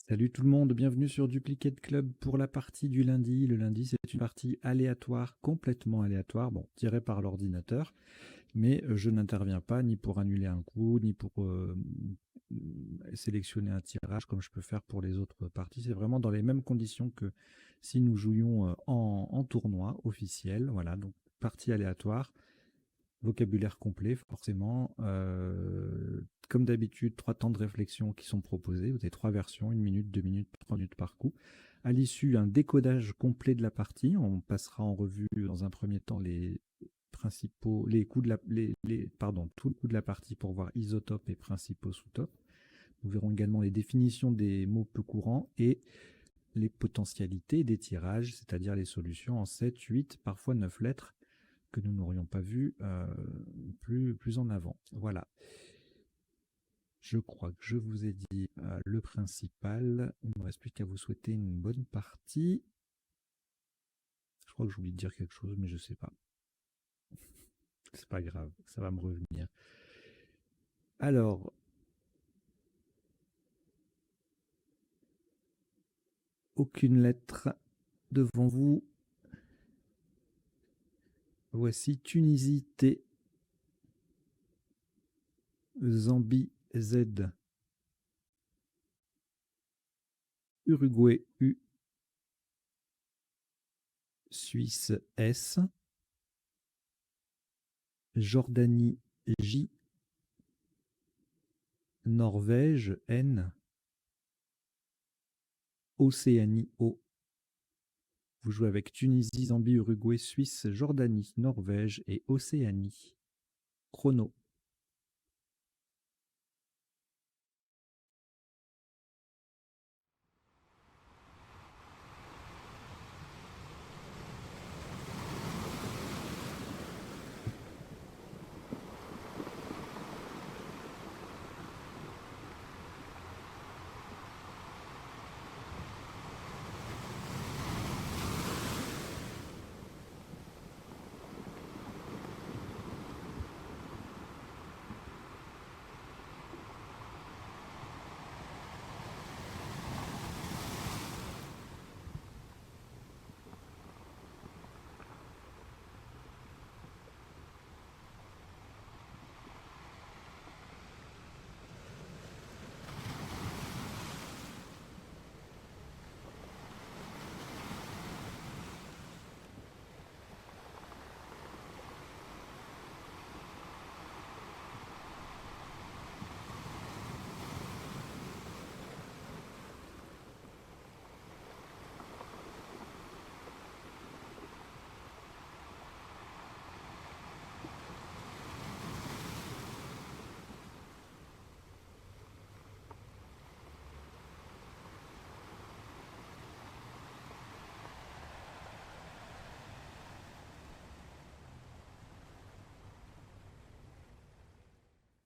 Salut tout le monde, bienvenue sur Duplicate Club pour la partie du lundi. Le lundi, c'est une partie aléatoire, complètement aléatoire, bon, tirée par l'ordinateur, mais je n'interviens pas ni pour annuler un coup, ni pour sélectionner un tirage comme je peux faire pour les autres parties. C'est vraiment dans les mêmes conditions que si nous jouions en tournoi officiel. Voilà, donc partie aléatoire. Vocabulaire complet, forcément. Comme d'habitude, 3 temps de réflexion qui sont proposés. Vous avez 3 versions, 1 minute, 2 minutes, 3 minutes par coup. À l'issue, un décodage complet de la partie. On passera en revue dans un premier temps les principaux, les coups de la, pardon, tout le coup de la partie pour voir isotope et principaux sous-top. Nous verrons également les définitions des mots peu courants et les potentialités des tirages, c'est-à-dire les solutions en 7, 8, parfois 9 lettres que nous n'aurions pas vu plus en avant. Voilà. Je crois que je vous ai dit le principal. Il ne me reste plus qu'à vous souhaiter une bonne partie. Je crois que j'ai oublié de dire quelque chose, mais je ne sais pas. C'est pas grave, ça va me revenir. Alors, aucune lettre devant vous. Voici Tunisie T, Zambie Z, Uruguay U, Suisse S, Jordanie J, Norvège N, Océanie O. Vous jouez avec Tunisie, Zambie, Uruguay, Suisse, Jordanie, Norvège et Océanie. Chrono.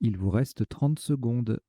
Il vous reste 30 secondes.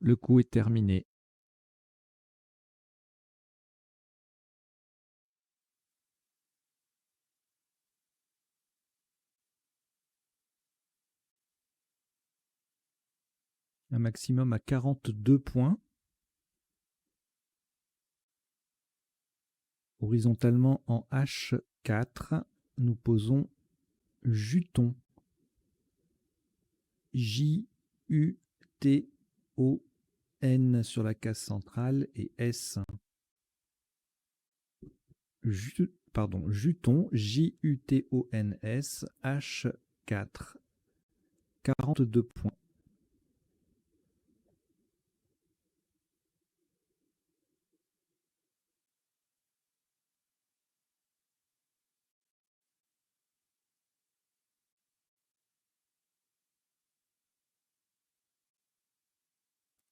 Le coup est terminé. Un maximum à 42 points. Horizontalement en H4, nous posons Juton. J-U-T-O-N sur la case centrale et S. Juton, J-U-T-O-N-S, H4. 42 points.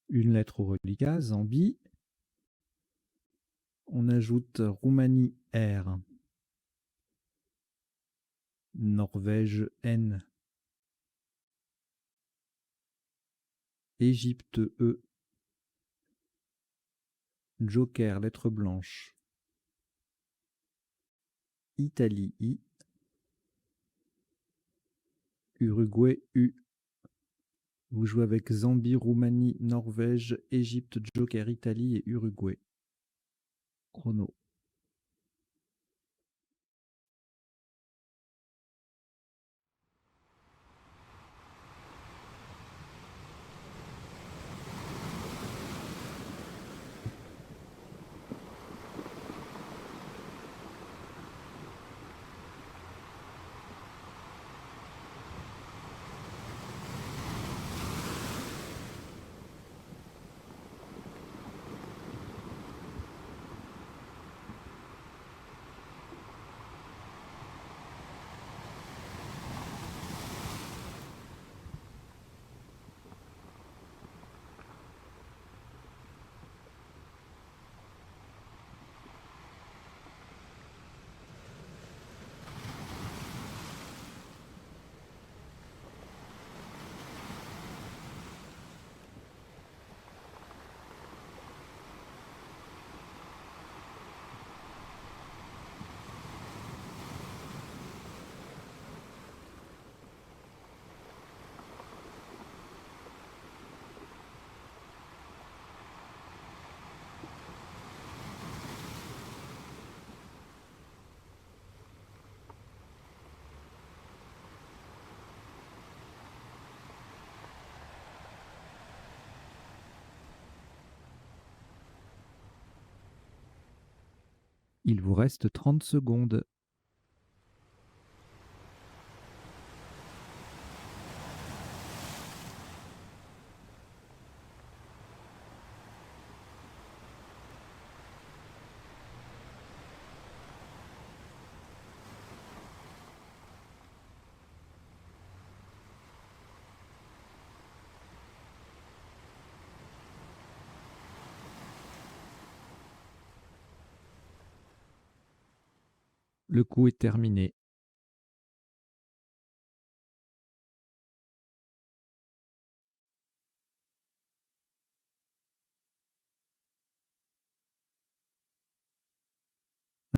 Une lettre au reliquat, Zambie. On ajoute Roumanie R, Norvège N, Égypte E, Joker lettre blanche, Italie I, Uruguay U. Vous jouez avec Zambie, Roumanie, Norvège, Égypte, Joker, Italie et Uruguay. Chrono. Il vous reste 30 secondes. Le coup est terminé.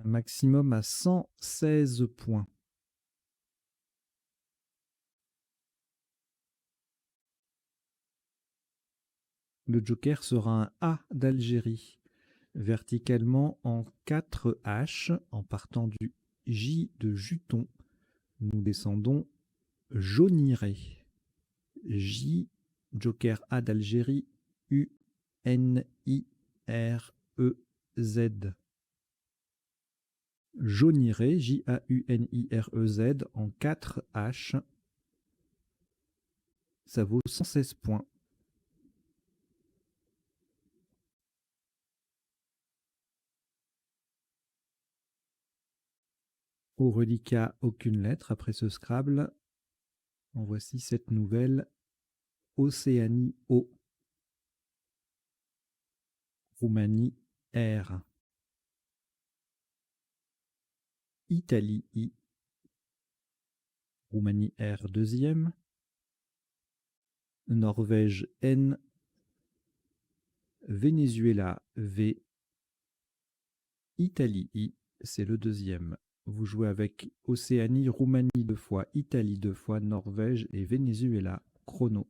Un maximum à 116 points. Le joker sera un A d'Algérie, verticalement en 4 H, en partant du J de Juton. Nous descendons jauniré. J, joker A d'Algérie, U, N, I, R, E, Z. Jauniré, Jaunirez, en 4 H. Ça vaut 116 points. Au reliquat, aucune lettre après ce Scrabble. En voici cette nouvelle. Océanie O. Roumanie R. Italie I. Roumanie R deuxième. Norvège N. Venezuela V. Italie I, c'est le deuxième. Vous jouez avec Océanie, Roumanie 2 fois, Italie 2 fois, Norvège et Venezuela. Chrono.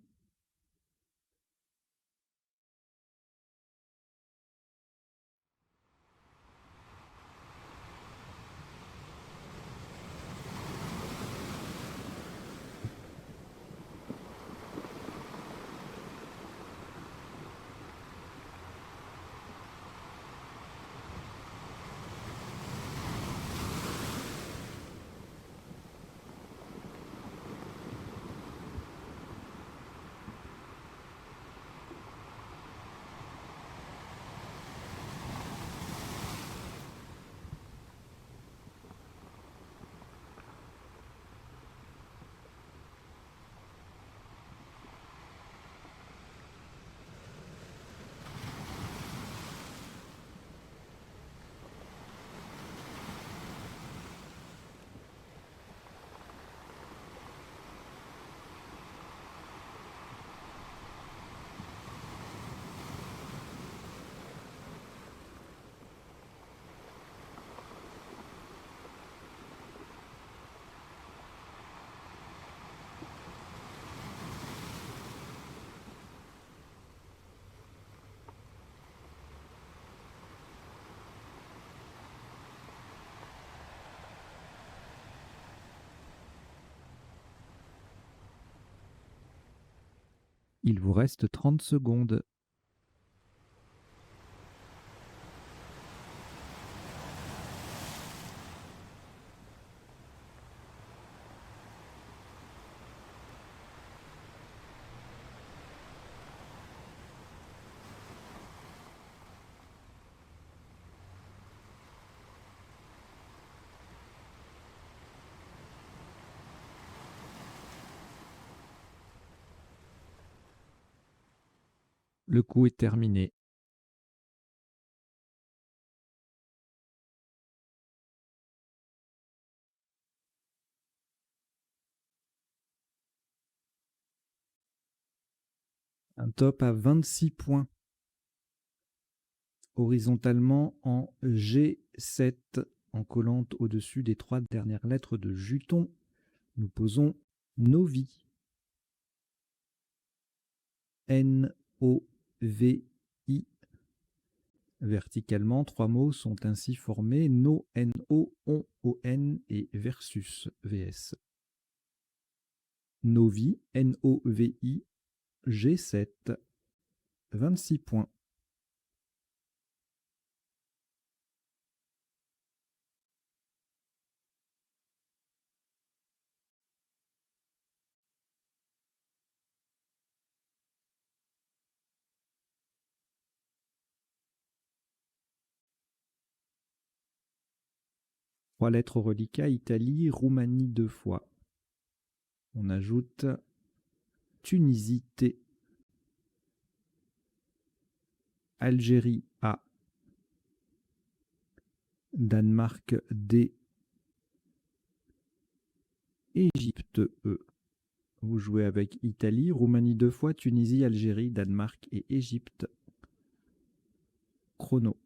Il vous reste 30 secondes. Le coup est terminé. Un top à 26 points. Horizontalement en G7, en collant au-dessus des 3 dernières lettres de Juton, nous posons Novi. N-O-V-I. Verticalement, 3 mots sont ainsi formés: no, N-O, on, O-N et versus, V-S. Novi, N-O-V-I, G7, 26 points. Trois lettres au reliquat: Italie, Roumanie 2 fois. On ajoute Tunisie, T. Algérie, A. Danemark, D. Égypte, E. Vous jouez avec Italie, Roumanie 2 fois, Tunisie, Algérie, Danemark et Égypte. Chrono.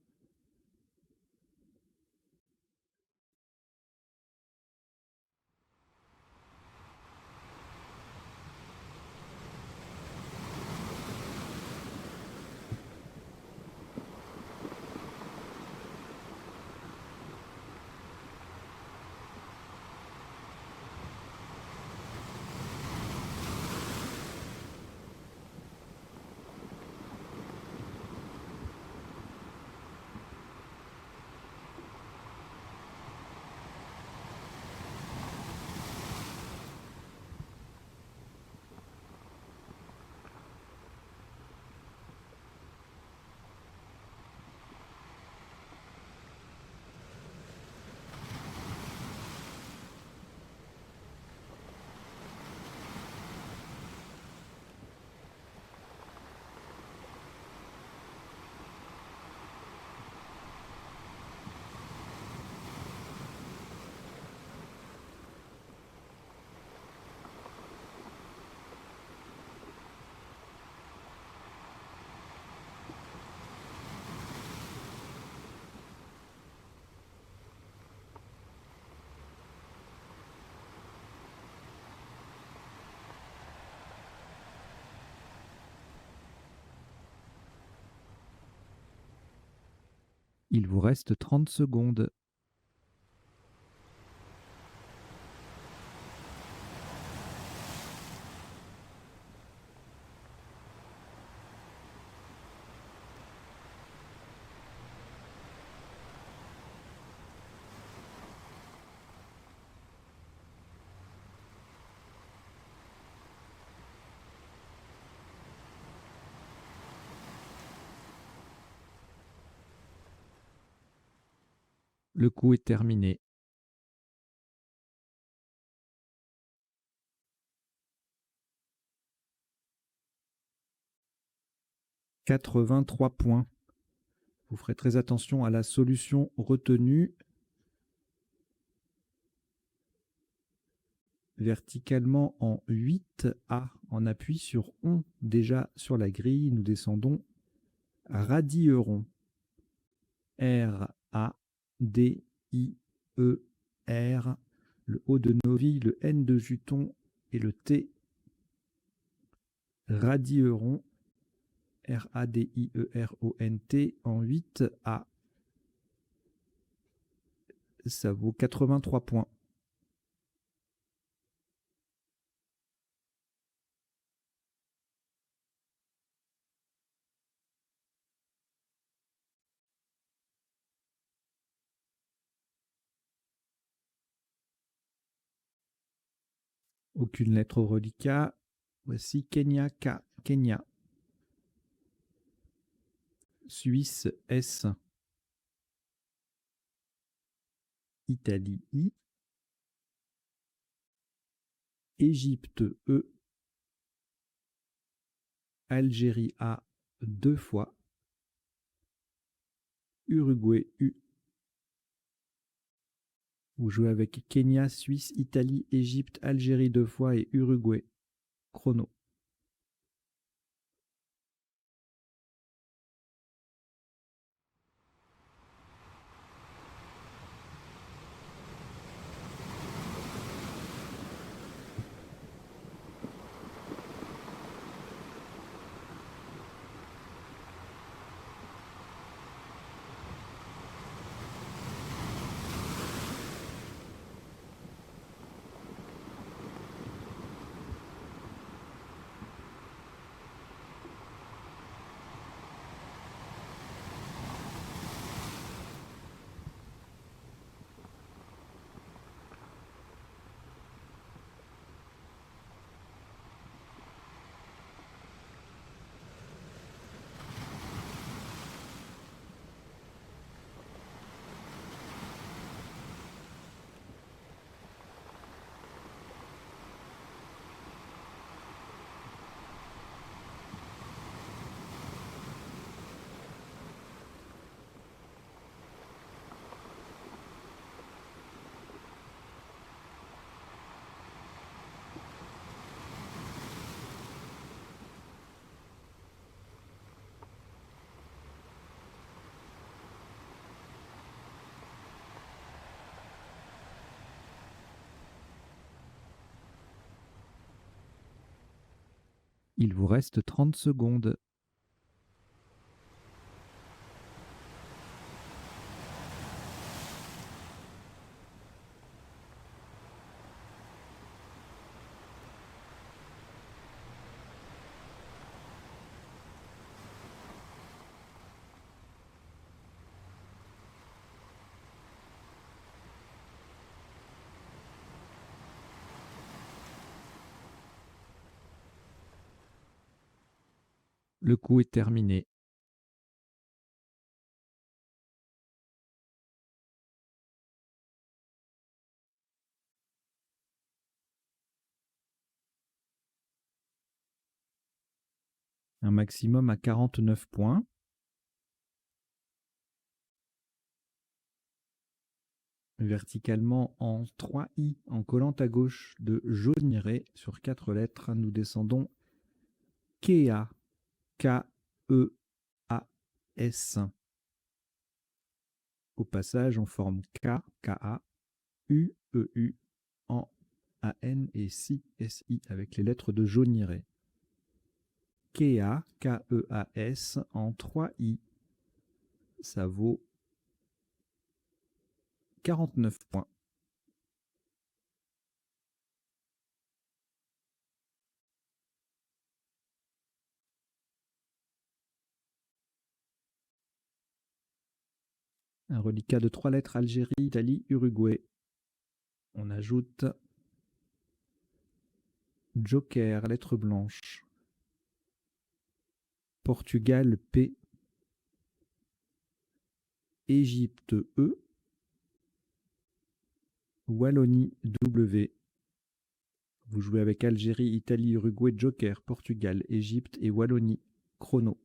Il vous reste 30 secondes. Le coup est terminé. « 83 points. Vous ferez très attention à la solution retenue. Verticalement en 8A, en appui sur ON. Déjà sur la grille, nous descendons radieron. R-A-D-I-E-R. Le O de Novi, le N de Juton et le T. Radieron. R-A-D-I-E-R-O-N-T en 8A. Ça vaut 83 points. Aucune lettre au reliquat. Voici Kenya K. Kenya. Suisse S. Italie I. Égypte E. Algérie A 2 fois. Uruguay U. Vous jouez avec Kenya, Suisse, Italie, Égypte, Algérie 2 fois et Uruguay. Chrono. Il vous reste 30 secondes. Le coup est terminé. Un maximum à 49 points. Verticalement en 3i, en collant à gauche de jaune sur 4 lettres, nous descendons Kea, K-E-A-S. Au passage, on forme K, K-A, U-E-U, en A-N et Si, S-I, avec les lettres de jaune. Kea, K-E-A-S, en 3i, ça vaut 49 points. Un reliquat de 3 lettres, Algérie, Italie, Uruguay. On ajoute Joker, lettre blanche. Portugal P. Égypte E. Wallonie W. Vous jouez avec Algérie, Italie, Uruguay, Joker, Portugal, Égypte et Wallonie. Chrono.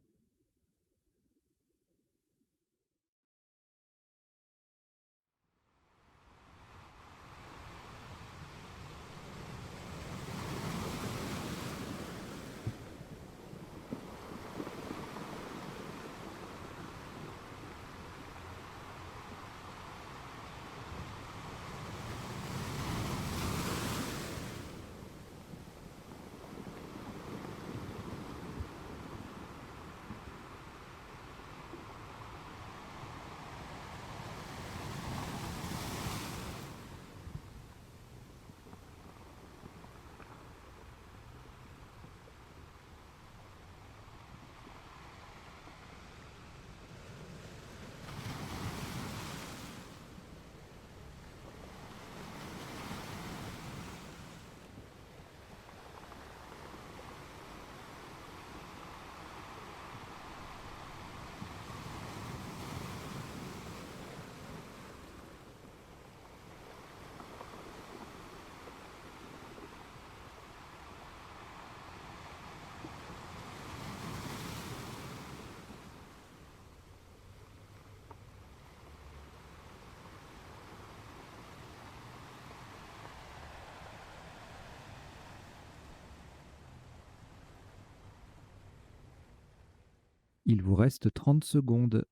Il vous reste 30 secondes.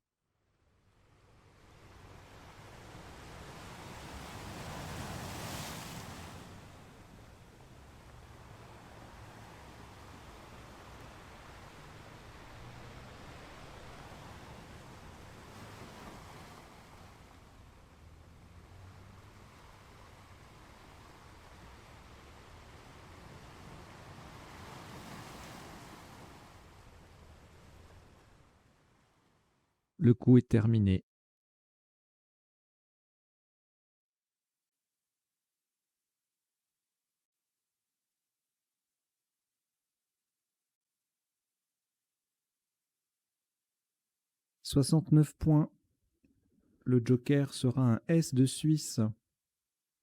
Le coup est terminé. « 69 points. Le joker sera un S de Suisse.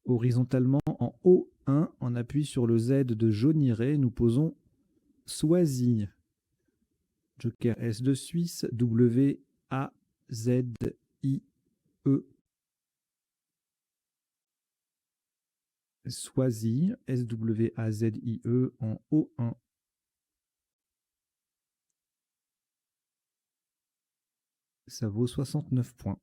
Horizontalement en O1, on appuie sur le Z de Jauniré, nous posons Soisy. Joker S de Suisse, W-A-Z-I-E. Soisy, S-W-A-Z-I-E en O1. Ça vaut 69 points.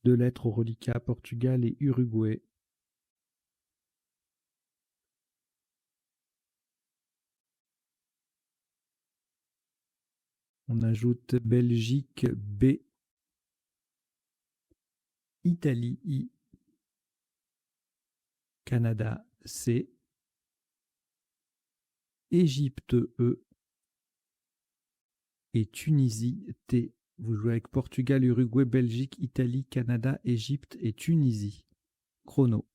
Deux lettres au reliquat, Portugal et Uruguay. On ajoute Belgique B, Italie I, Canada C, Égypte E et Tunisie T. Vous jouez avec Portugal, Uruguay, Belgique, Italie, Canada, Égypte et Tunisie. Chrono.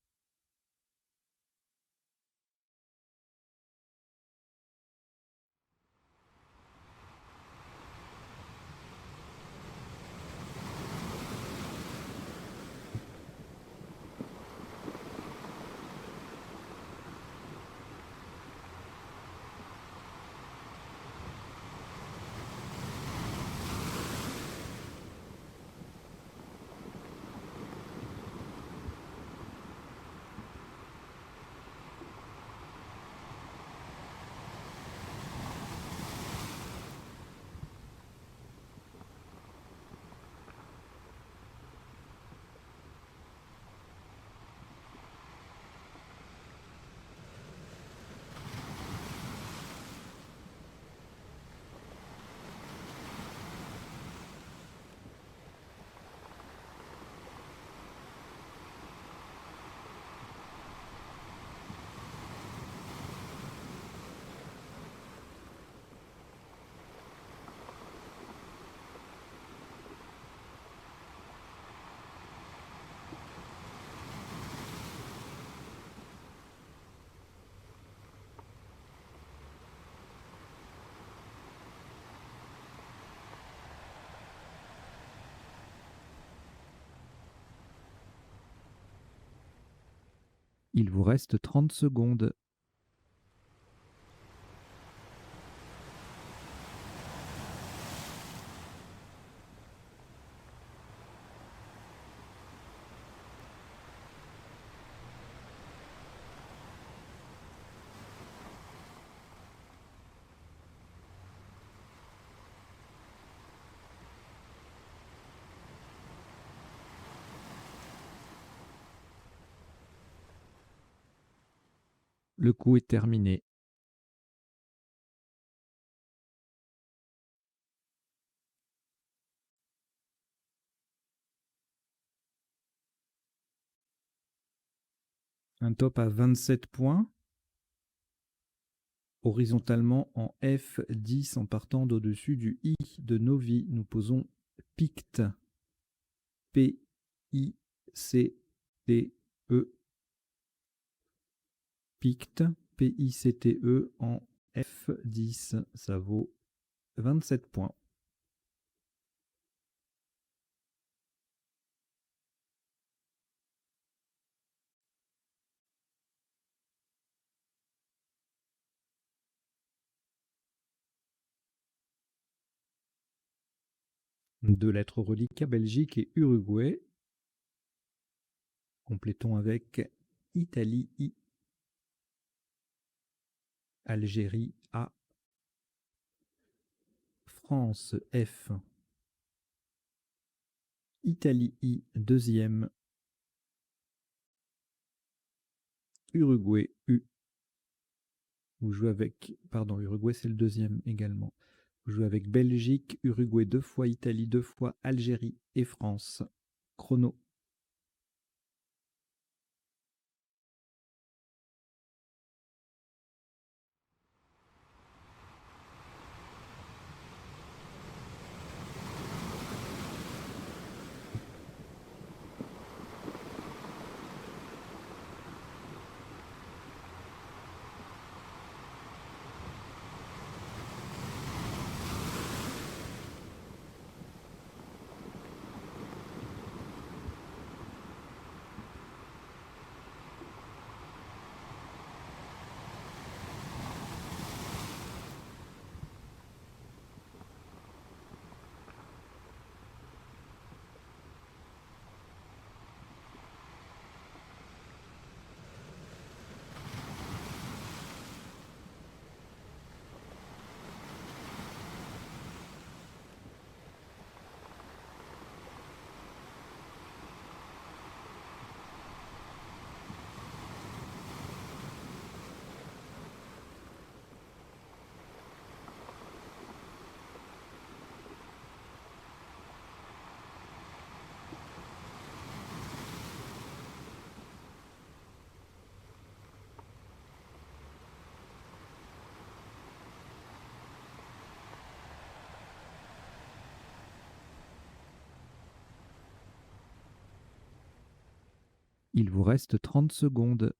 Il vous reste 30 secondes. Le coup est terminé. Un top à 27 points. Horizontalement en F10 en partant d'au-dessus du I de Novi, nous posons Picte. P-I-C-T-E. Picte, P-I-C-T-E en F10. Ça vaut 27 points. Deux lettres au reliquat, Belgique et Uruguay. Complétons avec Italie I, Algérie A, France F, Italie I, deuxième, Uruguay U. Vous jouez avec, pardon, Uruguay c'est le deuxième également. Vous jouez avec Belgique, Uruguay deux fois, Italie deux fois, Algérie et France. Chrono. Il vous reste 30 secondes.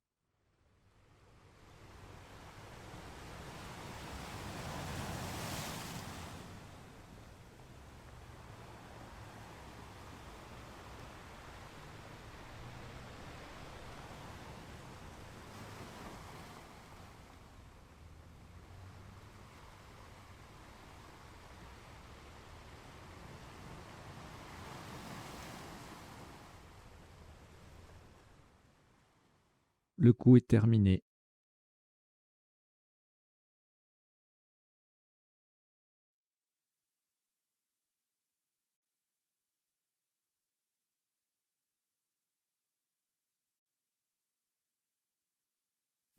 Le coup est terminé.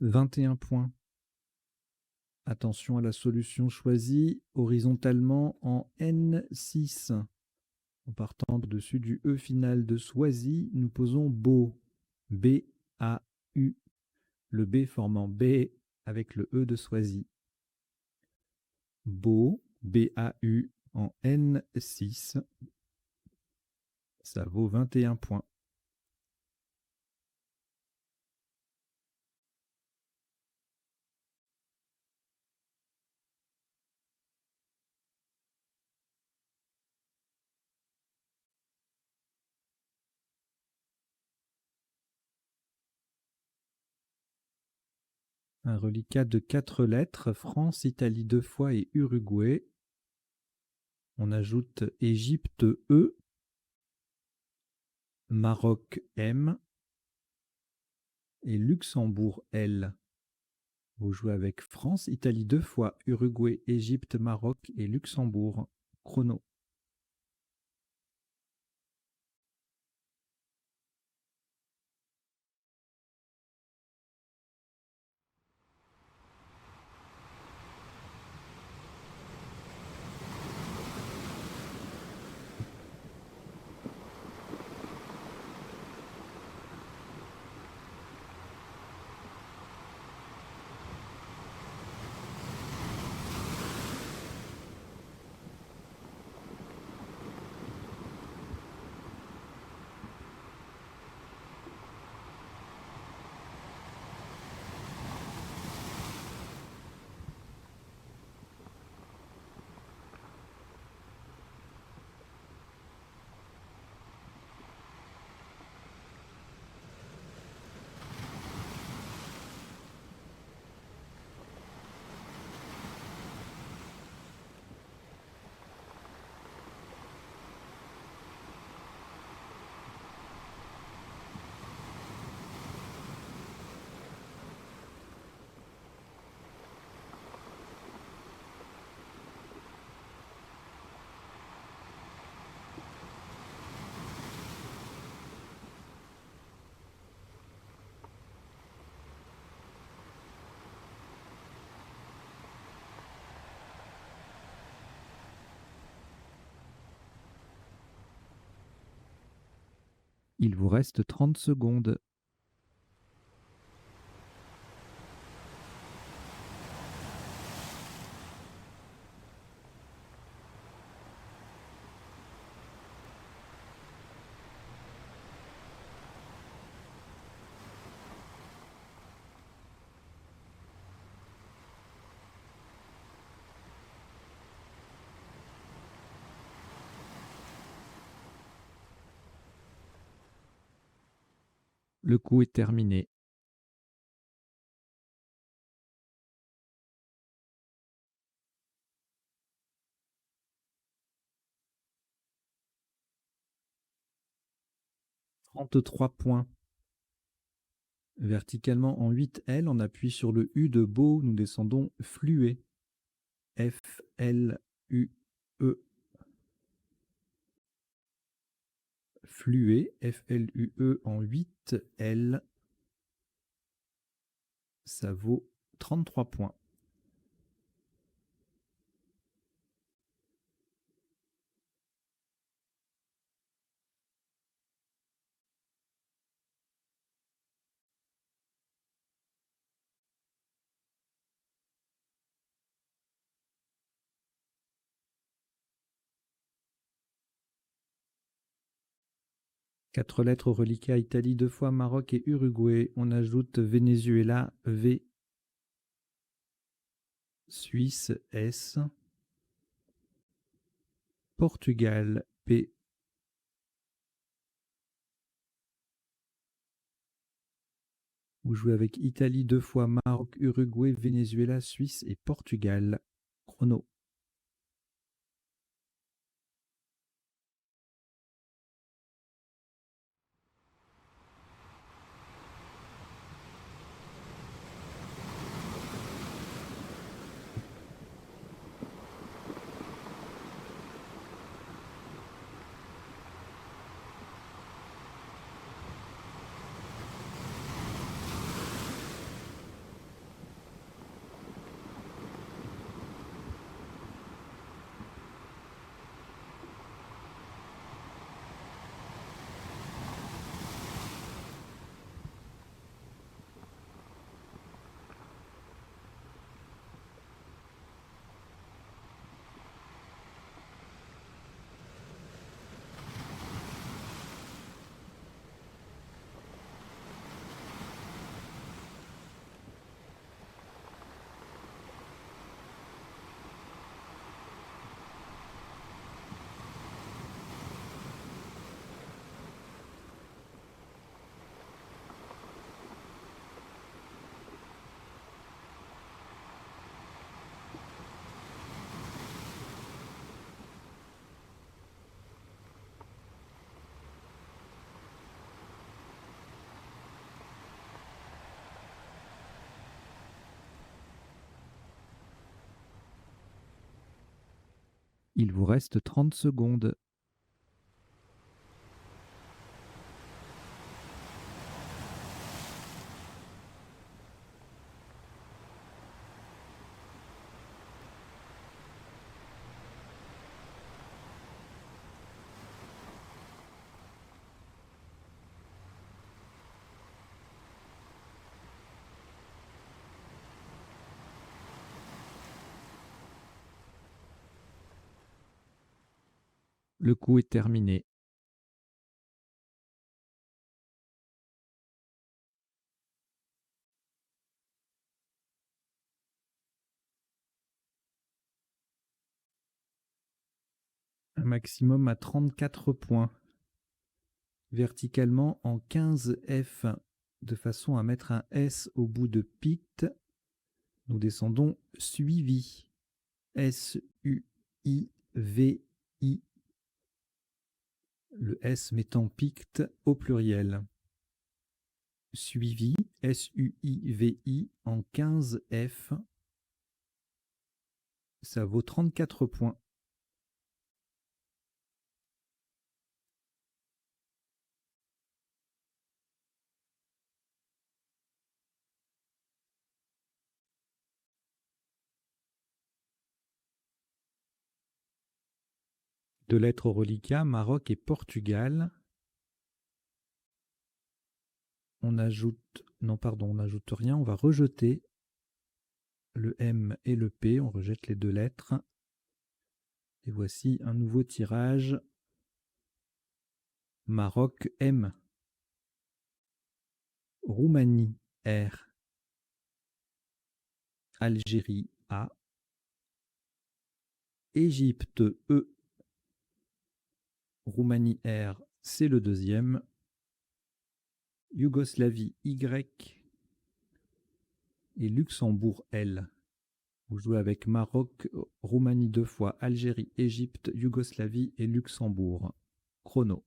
« 21 points. Attention à la solution choisie horizontalement en N6. En partant au-dessus du E final de Soisy, nous posons BAU. B-A-U. Le B formant B avec le E de Soisy. BAU, B-A-U en N6. Ça vaut 21 points. Un reliquat de 4 lettres, France, Italie 2 fois et Uruguay. On ajoute Égypte E, Maroc M et Luxembourg L. Vous jouez avec France, Italie 2 fois, Uruguay, Égypte, Maroc et Luxembourg. Chrono. Il vous reste 30 secondes. Le coup est terminé. « 33 points. Verticalement en 8L, on appuie sur le U de beau, nous descendons fluet. F-L-U-E. Fluet, F-L-U-E en 8L. Ça vaut 33 points. Quatre lettres au reliquat Italie 2 fois, Maroc et Uruguay. On ajoute Venezuela, V. Suisse, S. Portugal, P. Vous jouez avec Italie 2 fois, Maroc, Uruguay, Venezuela, Suisse et Portugal. Chrono. Il vous reste 30 secondes. Le coup est terminé. Un maximum à 34 points. Verticalement en 15F, de façon à mettre un S au bout de pict. Nous descendons suivi. S-U-I-V-I. Le S mettant pict au pluriel. Suivi, S-U-I-V-I en 15F. Ça vaut 34 points. « 2 lettres au reliquat, Maroc et Portugal. On ajoute, non pardon, on n'ajoute rien, on va rejeter le M et le P, on rejette les deux lettres. Et voici un nouveau tirage. Maroc M, Roumanie R, Algérie A, Égypte E, Roumanie R, c'est le deuxième, Yougoslavie Y et Luxembourg L. Vous jouez avec Maroc, Roumanie 2 fois, Algérie, Égypte, Yougoslavie et Luxembourg. Chrono.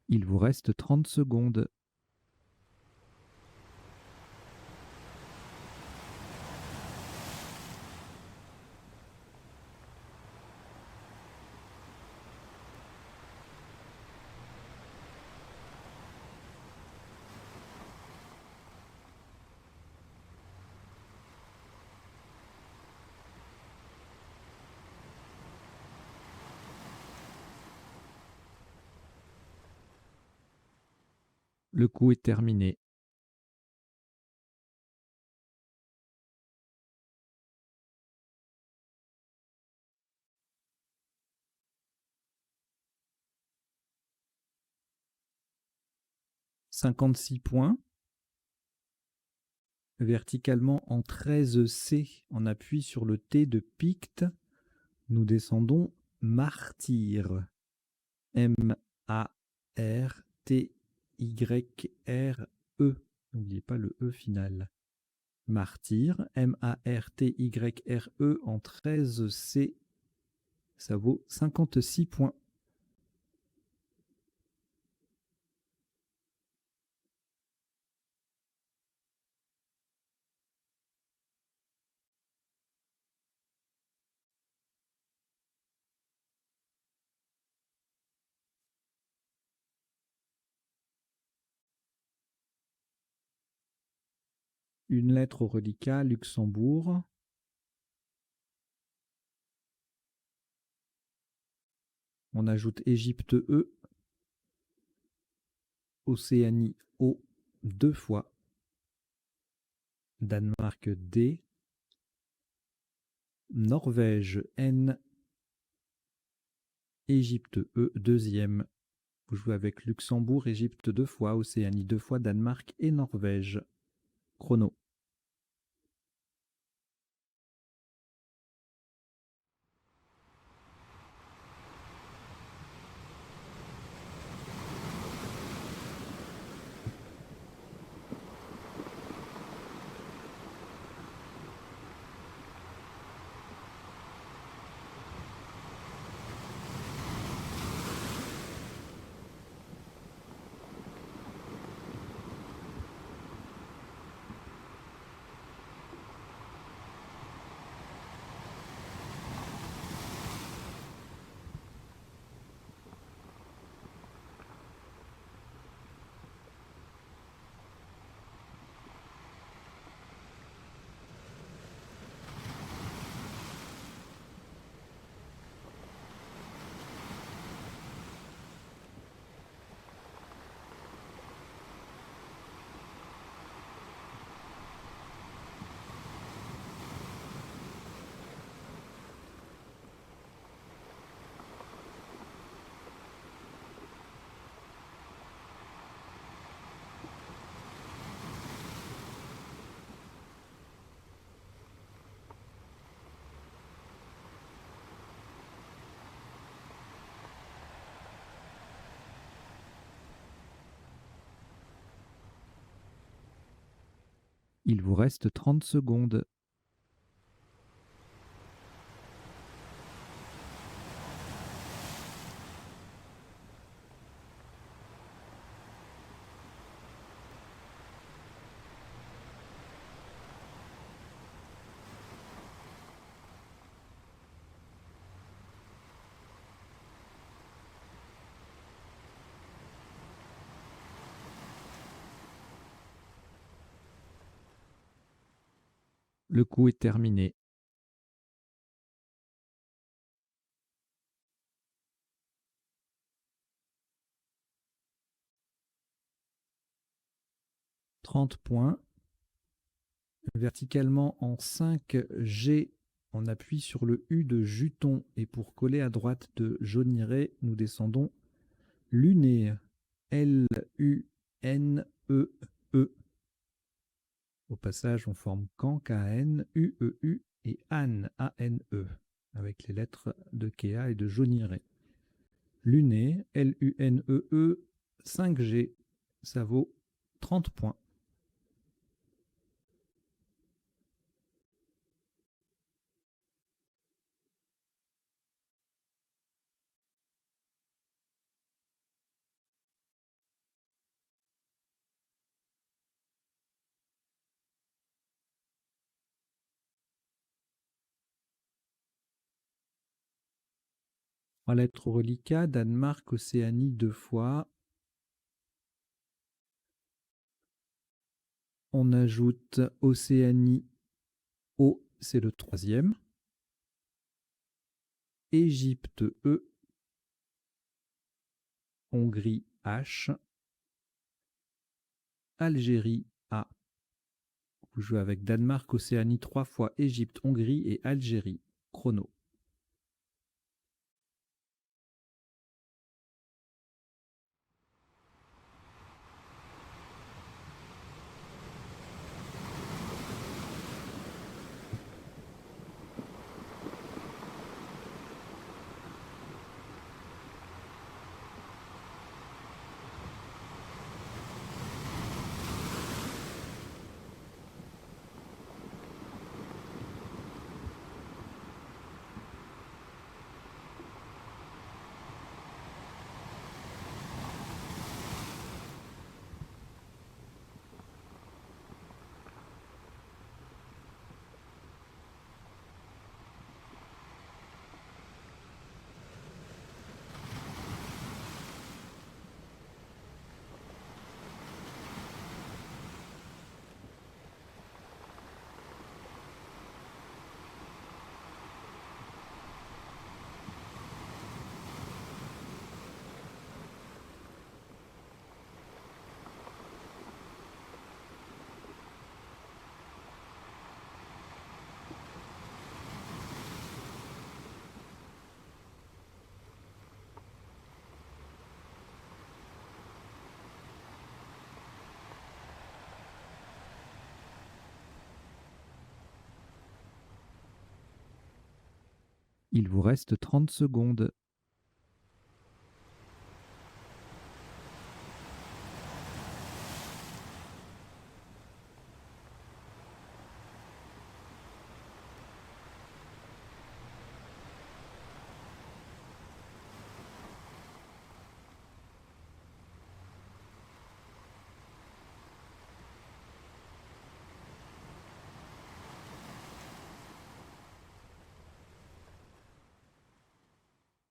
Il vous reste 30 secondes. Le coup est terminé. « 56 points. Verticalement en 13C, on appuie sur le T de Picte. Nous descendons Martyr. M-A-R-T-Y-R-E. N'oubliez pas le E final. Martyr, M-A-R-T-Y-R-E en 13C. Ça vaut 56 points. Une lettre au reliquat, Luxembourg. On ajoute Égypte E, Océanie O 2 fois, Danemark D, Norvège N, Égypte E deuxième. Vous jouez avec Luxembourg, Égypte 2 fois, Océanie 2 fois, Danemark et Norvège. Chrono. Il vous reste 30 secondes. Le coup est terminé. « 30 points. Verticalement en 5G, on appuie sur le U de Juton et pour coller à droite de Jauniré, nous descendons Luné. L-U-N-E-E. Au passage, on forme Can, K-A-N, U-E-U et Anne, A-N-E, avec les lettres de Kéa et de Jauniré. Luné, L-U-N-E-E, 5G, ça vaut 30 points. Trois lettres au reliquat, Danemark, Océanie 2 fois. On ajoute Océanie, O, c'est le troisième. Égypte, E. Hongrie, H. Algérie, A. Vous jouez avec Danemark, Océanie 3 fois, Égypte, Hongrie et Algérie. Chrono. Il vous reste 30 secondes.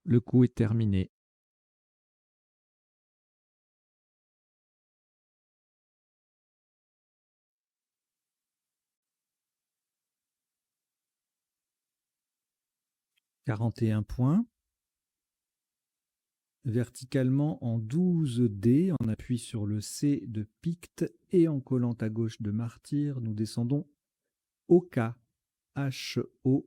Le coup est terminé. « 41 points. Verticalement en 12D, on appuie sur le C de Picte et en collant à gauche de Martyr, nous descendons Oka. H-O-C-A.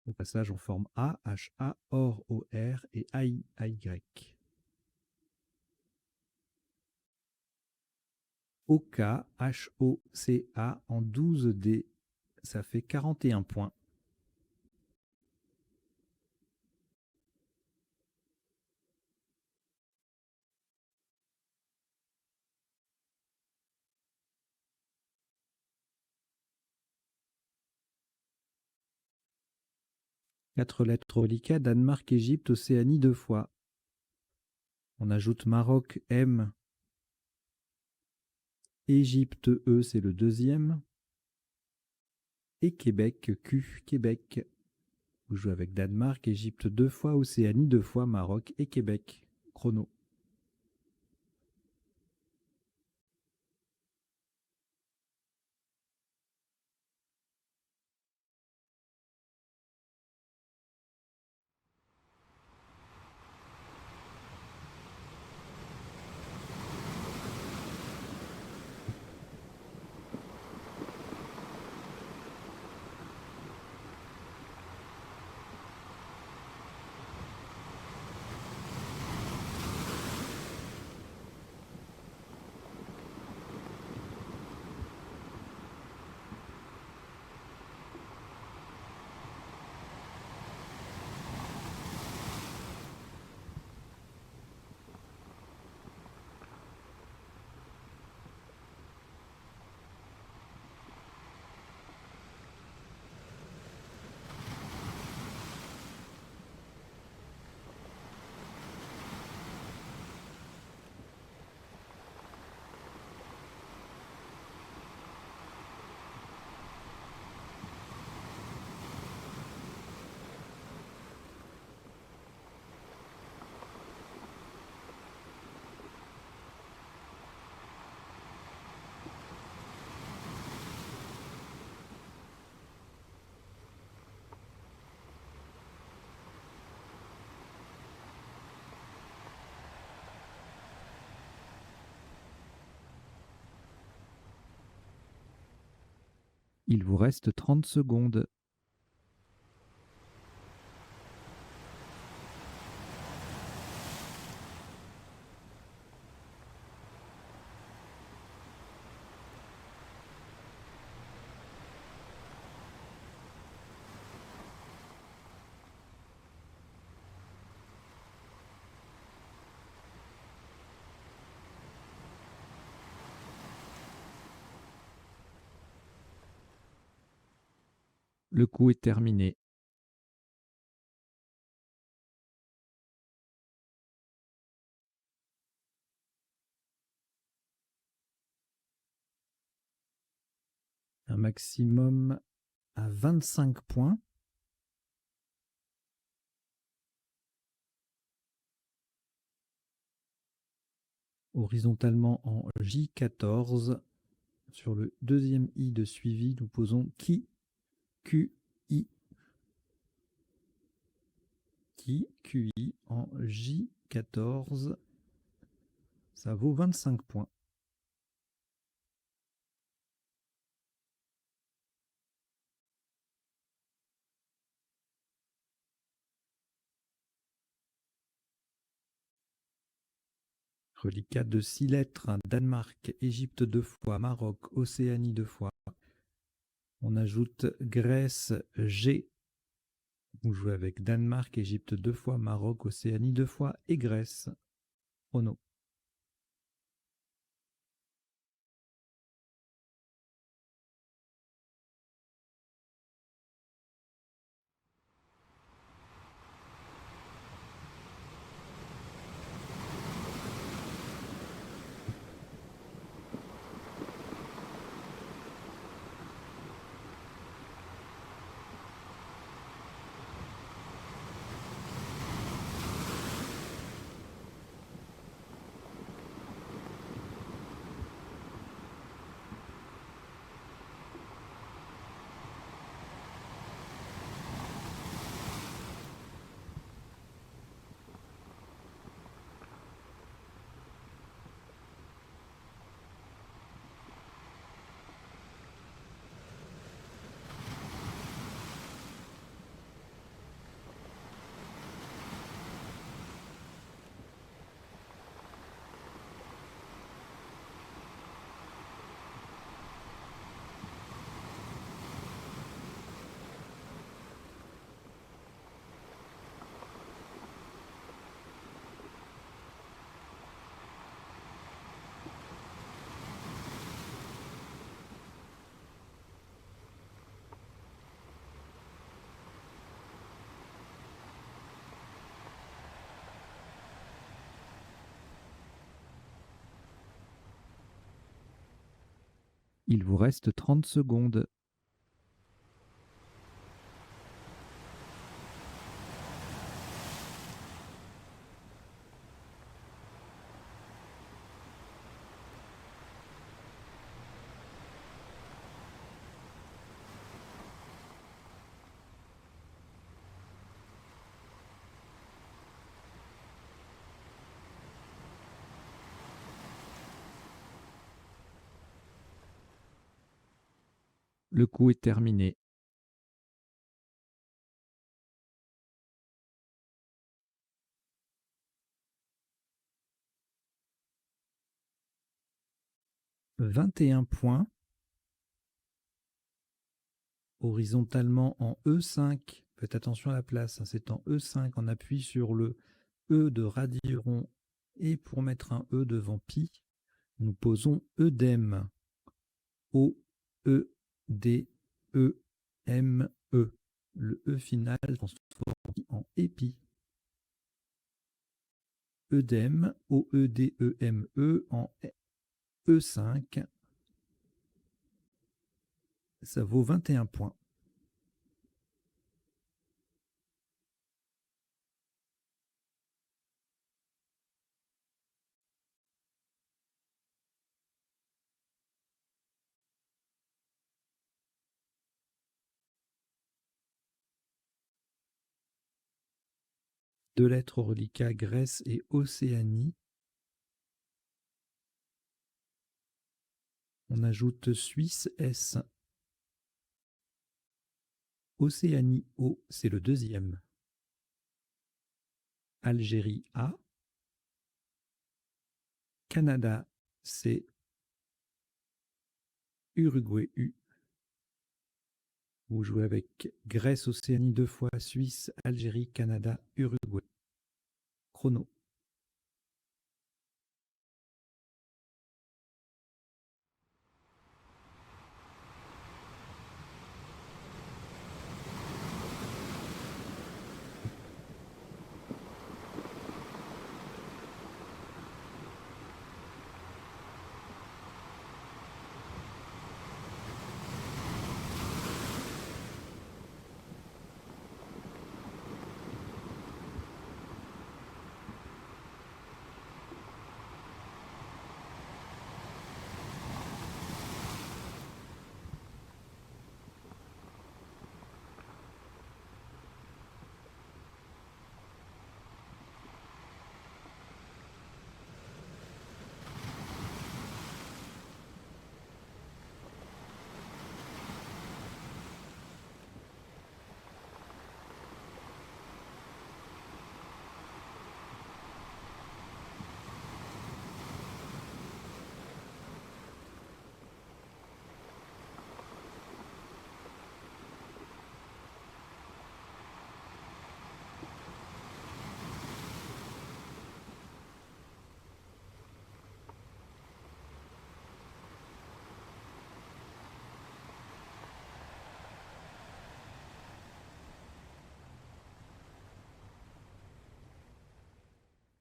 Au passage, on forme A, H-A, OR, O-R et A-I, A-Y. Oka, H-O-C-A en 12D, ça fait 41 points. 4 lettres reliquats, Danemark, Égypte, Océanie 2 fois. On ajoute Maroc, M. Égypte, E, c'est le deuxième. Et Québec, Q, Québec. Vous jouez avec Danemark, Égypte 2 fois, Océanie 2 fois, Maroc et Québec. Chrono. Il vous reste 30 secondes. Le coup est terminé. Un maximum à 25 points. Horizontalement en J14. Sur le deuxième I de suivi, nous posons qui, Q, I. Qui, QI en J14. Ça vaut 25 points. Reliquat de 6 lettres, Danemark, Égypte 2 fois, Maroc, Océanie 2 fois. On ajoute Grèce, G. Vous jouez avec Danemark, Égypte 2 fois, Maroc, Océanie 2 fois et Grèce. Chrono. Il vous reste 30 secondes. Le coup est terminé. « 21 points. Horizontalement en E5. Faites attention à la place, hein, c'est en E5. On appuie sur le E de radiron et pour mettre un E devant pi, nous posons œdème. O-E-D-E-M-E. Le E final transforme en épi. œdème, O-E-D-E-M-E en E5. Ça vaut 21 points. Deux lettres au reliquat Grèce et Océanie. On ajoute Suisse S. Océanie O, c'est le deuxième. Algérie A. Canada C. Uruguay U. Vous jouez avec Grèce, Océanie 2 fois, Suisse, Algérie, Canada, Uruguay. Chrono.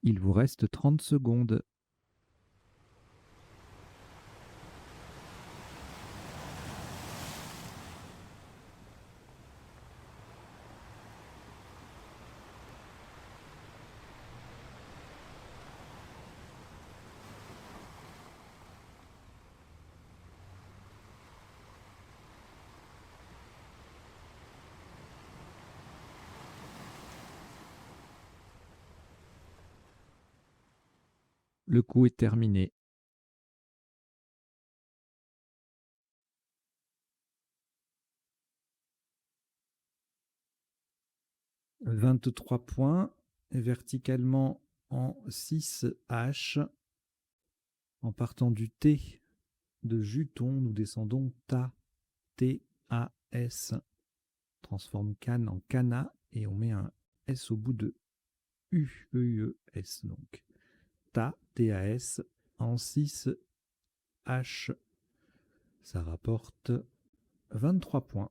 Il vous reste 30 secondes. Le coup est terminé. « 23 points. Verticalement en 6H. En partant du T de Juton, nous descendons Ta, T-A-S. Transforme Cannes en Cana et on met un S au bout de U, E-U-E-S. Donc Ta, T-A-S en 6H. Ça rapporte 23 points.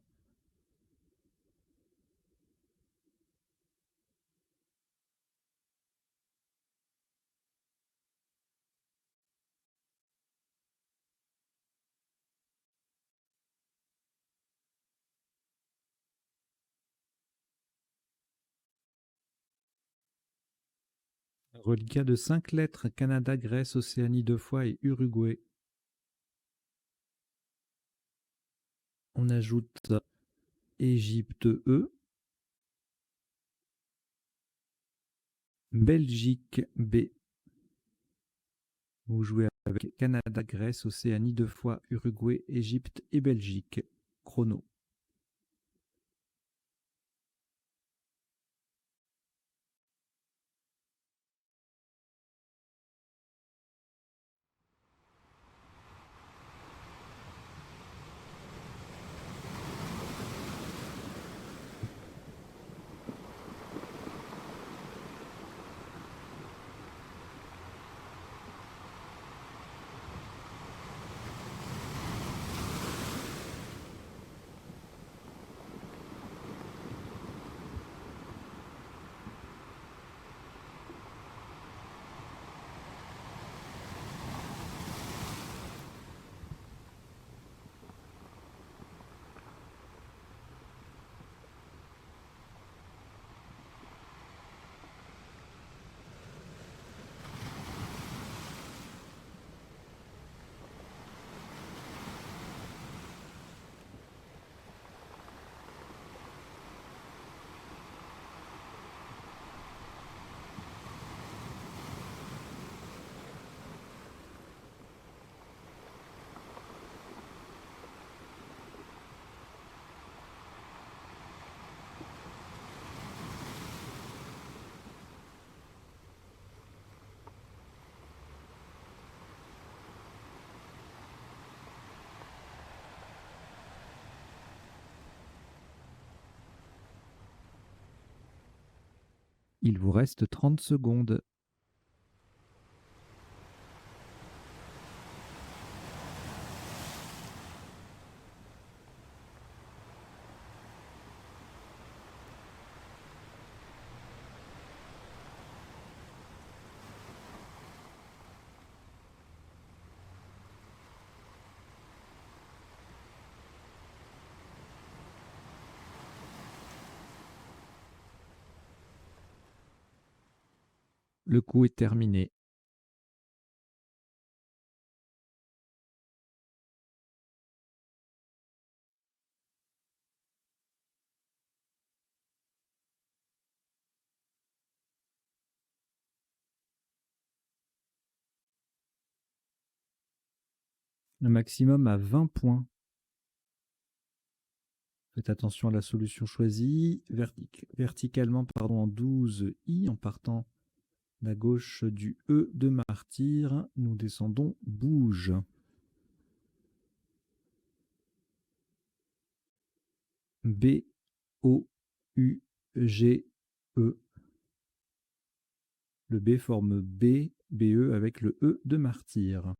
Reliquat de 5 lettres, Canada, Grèce, Océanie 2 fois et Uruguay. On ajoute Égypte E, Belgique B. Vous jouez avec Canada, Grèce, Océanie 2 fois, Uruguay, Égypte et Belgique. Chrono. Il vous reste 30 secondes. Le coup est terminé. Le maximum à 20 points. Faites attention à la solution choisie. Verticalement, en 12 I, en partant de la gauche du E de martyr, nous descendons bouge. B, O, U, G, E. Le B forme B, BE avec le E de martyr.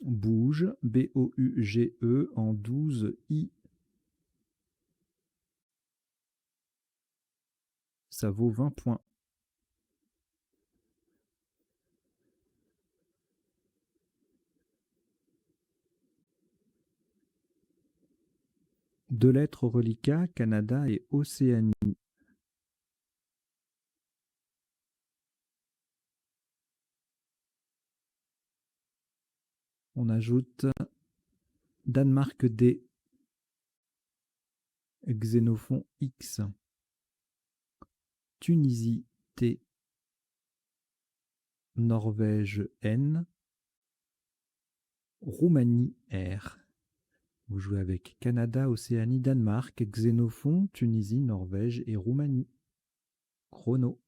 Bouge, B-O-U-G-E en 12 I. Ça vaut 20 points. Deux lettres au reliquat, Canada et Océanie. On ajoute Danemark D, Xénophon X, Tunisie T, Norvège N, Roumanie R. Vous jouez avec Canada, Océanie, Danemark, Xénophon, Tunisie, Norvège et Roumanie. Chrono.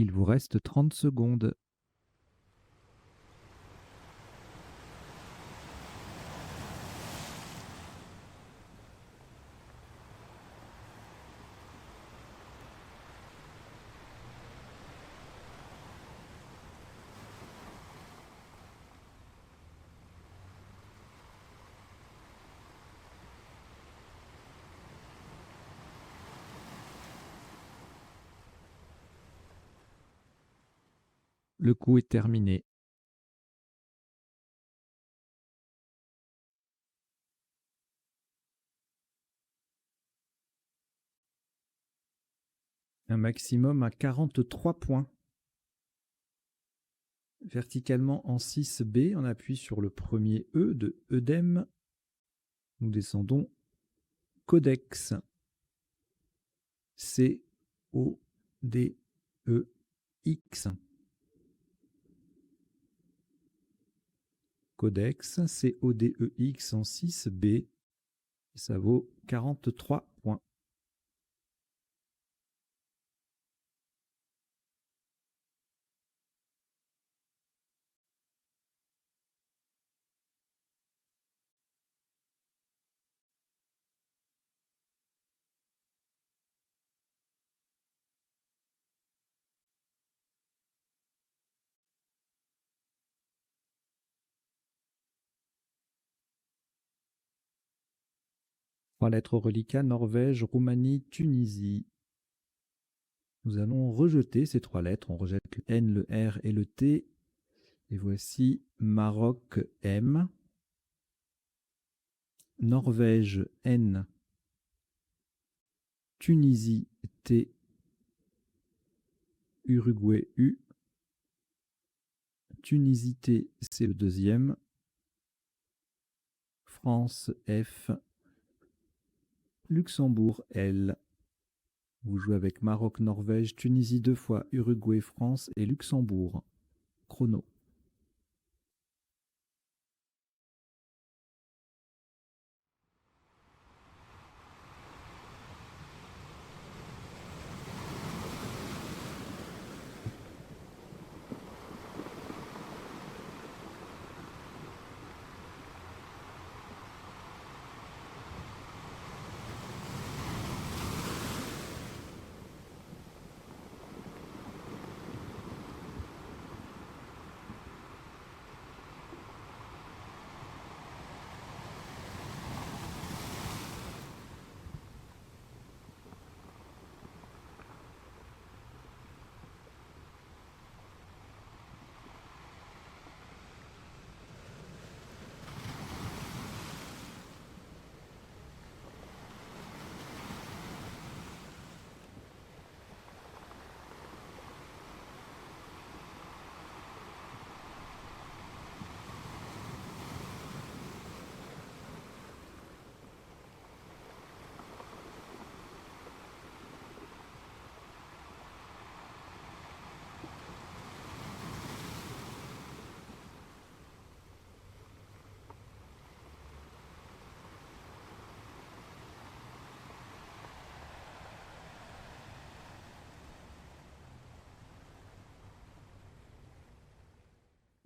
Il vous reste 30 secondes. Le coup est terminé. Un maximum à 43 points. Verticalement en 6B, on appuie sur le premier E de œdème. Nous descendons codex. C-O-D-E-X. Codex, C-O-D-E-X en 6B. Ça vaut 43 points. Trois lettres reliquats, Norvège, Roumanie, Tunisie. Nous allons rejeter ces trois lettres. On rejette le N, le R et le T. Et voici Maroc M, Norvège N, Tunisie T, Uruguay U. Tunisie T, c'est le deuxième. France F, Luxembourg L. Vous jouez avec Maroc, Norvège, Tunisie 2 fois, Uruguay, France et Luxembourg. Chrono.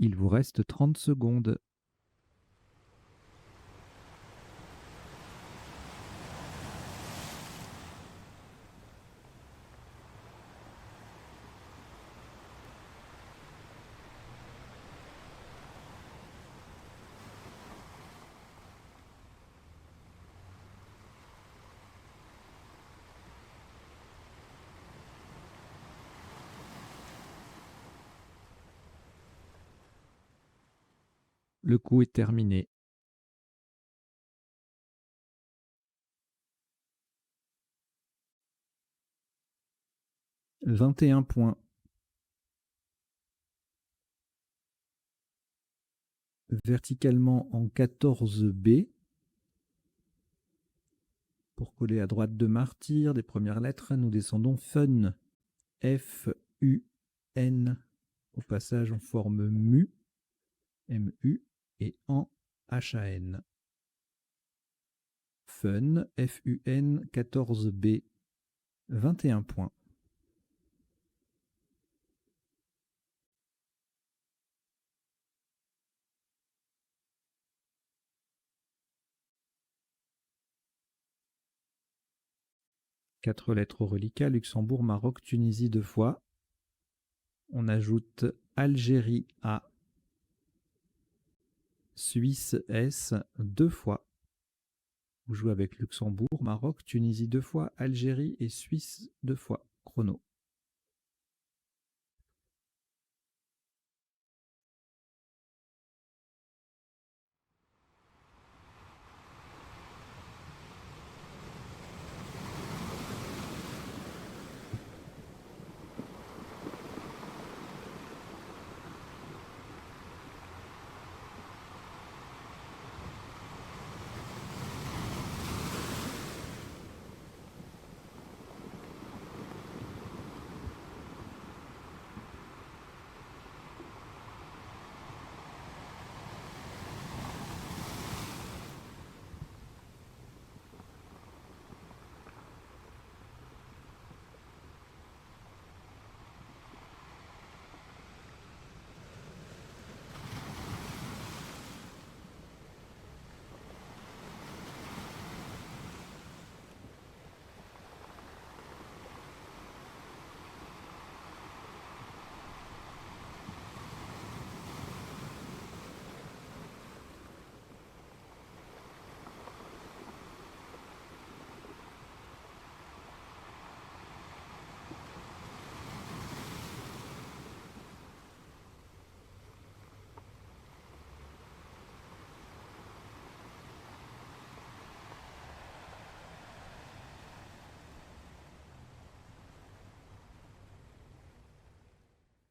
Il vous reste 30 secondes. Le coup est terminé. « 21 points. Verticalement en 14B. Pour coller à droite de martyr, des premières lettres, nous descendons fun. F-U-N. Au passage en forme mu. M-U. Et en H-A-N. Fun, F-U-N, 14B, 21 points. 4 lettres au reliquat, Luxembourg, Maroc, Tunisie 2 fois. On ajoute Algérie A, Suisse S 2 fois. Vous jouez avec Luxembourg, Maroc, Tunisie 2 fois, Algérie et Suisse 2 fois. Chrono.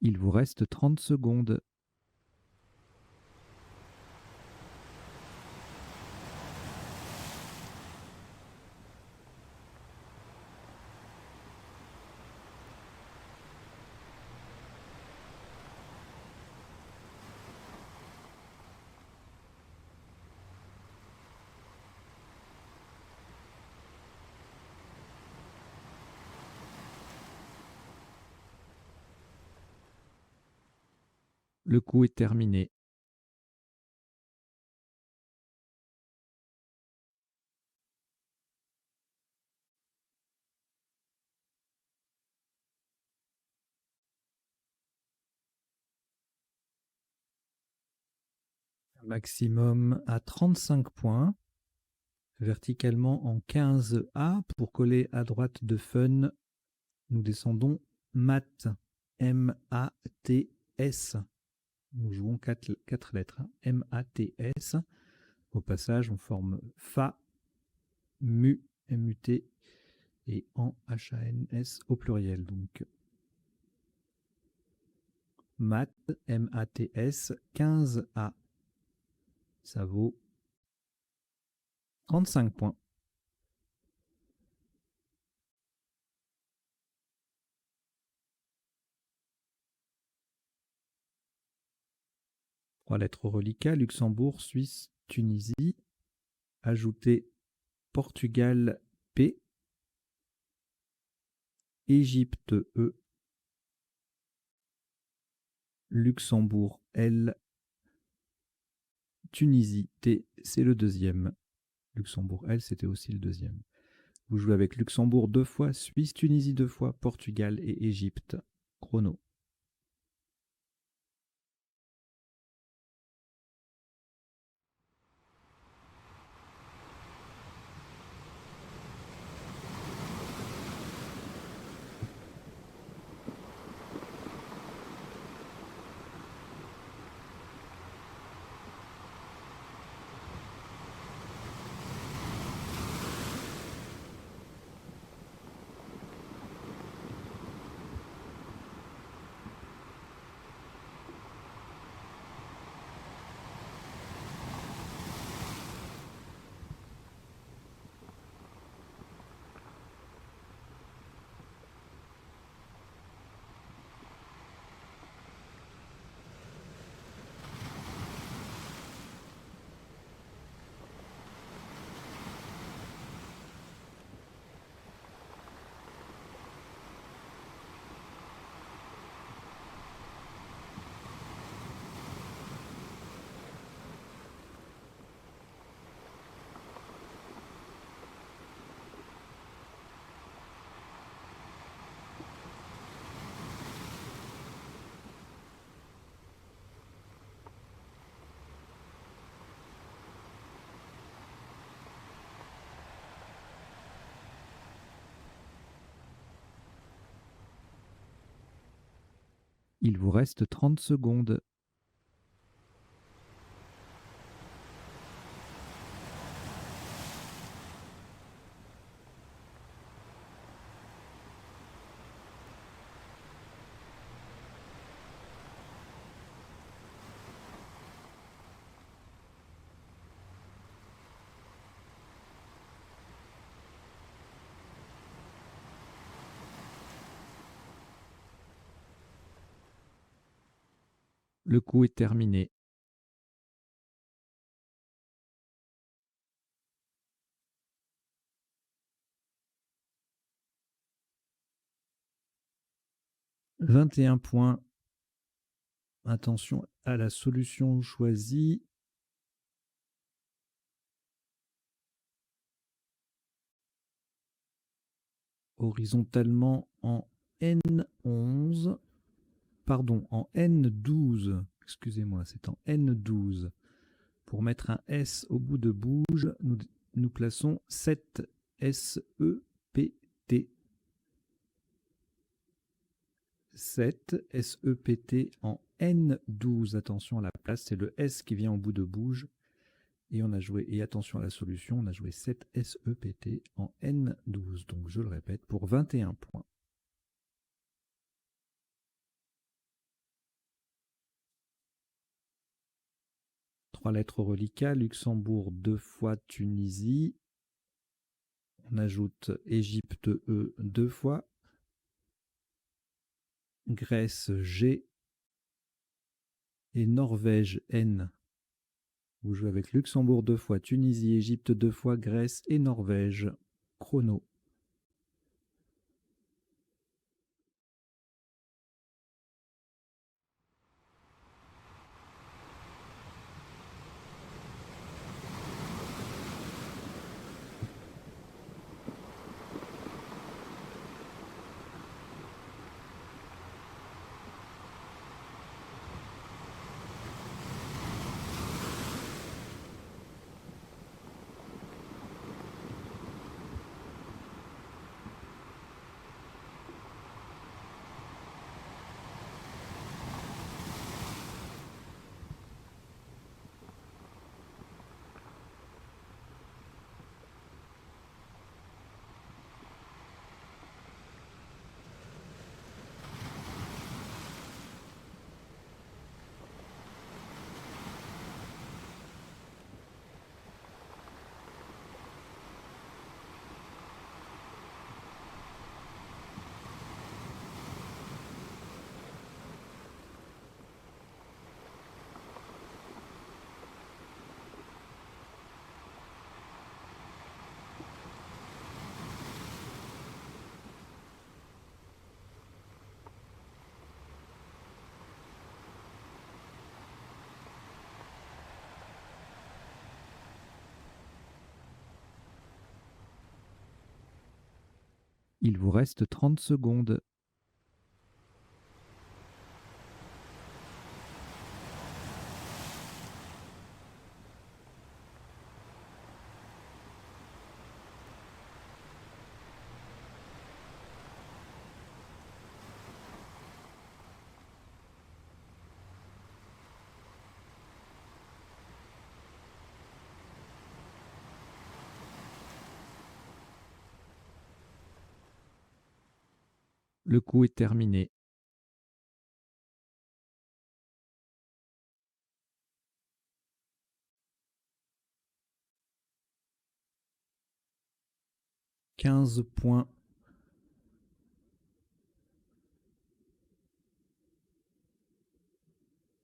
Il vous reste 30 secondes. Le coup est terminé. Maximum à 35 points. Verticalement en 15A. Pour coller à droite de Fun, nous descendons Mat. M-A-T-S. Nous jouons 4 lettres. M-A-T-S. Au passage, on forme Fa, Mu, M-U-T et en H-A-N-S au pluriel. Donc, Mat, M-A-T-S, 15A. Ça vaut 35 points. Trois lettres au reliquat, Luxembourg, Suisse, Tunisie. Ajoutez Portugal, P. Égypte, E. Luxembourg, L. Tunisie, T. C'est le deuxième. Luxembourg, L, c'était aussi le deuxième. Vous jouez avec Luxembourg 2 fois, Suisse, Tunisie 2 fois, Portugal et Égypte. Chrono. Il vous reste 30 secondes. Le coup est terminé. « 21 points. Attention à la solution choisie. Horizontalement en N11. Pardon, en N12. Excusez-moi, c'est en N12. Pour mettre un S au bout de bouge, nous plaçons 7 SEPT. 7 SEPT en N12. Attention à la place, c'est le S qui vient au bout de bouge. Et on a joué, et attention à la solution, on a joué 7 SEPT en N12. Donc je le répète, pour 21 points. Trois lettres au reliquat, Luxembourg 2 fois, Tunisie. On ajoute Égypte E 2 fois. Grèce G et Norvège N. Vous jouez avec Luxembourg 2 fois, Tunisie, Égypte 2 fois, Grèce et Norvège. Chrono. Il vous reste 30 secondes. Le coup est terminé. « 15 points.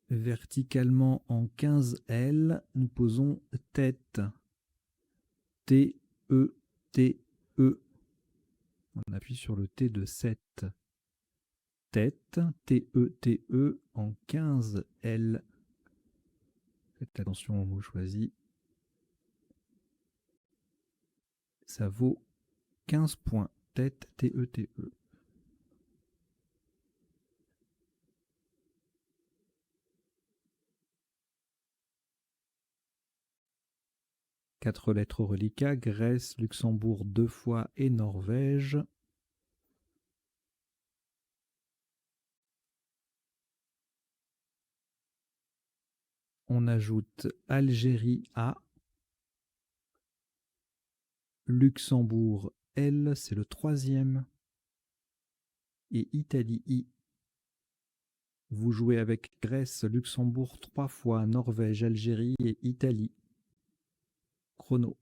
Verticalement en 15L, nous posons tête. T-E, T-E. On appuie sur le T de 7. Tête, T-E-T-E en 15L. Faites attention au mot choisi. Ça vaut 15 points. Tête, T-E-T-E. Quatre lettres au reliquat, Grèce, Luxembourg 2 fois et Norvège. On ajoute Algérie A, Luxembourg L, c'est le troisième, et Italie I. Vous jouez avec Grèce, Luxembourg 3 fois, Norvège, Algérie et Italie. Chrono.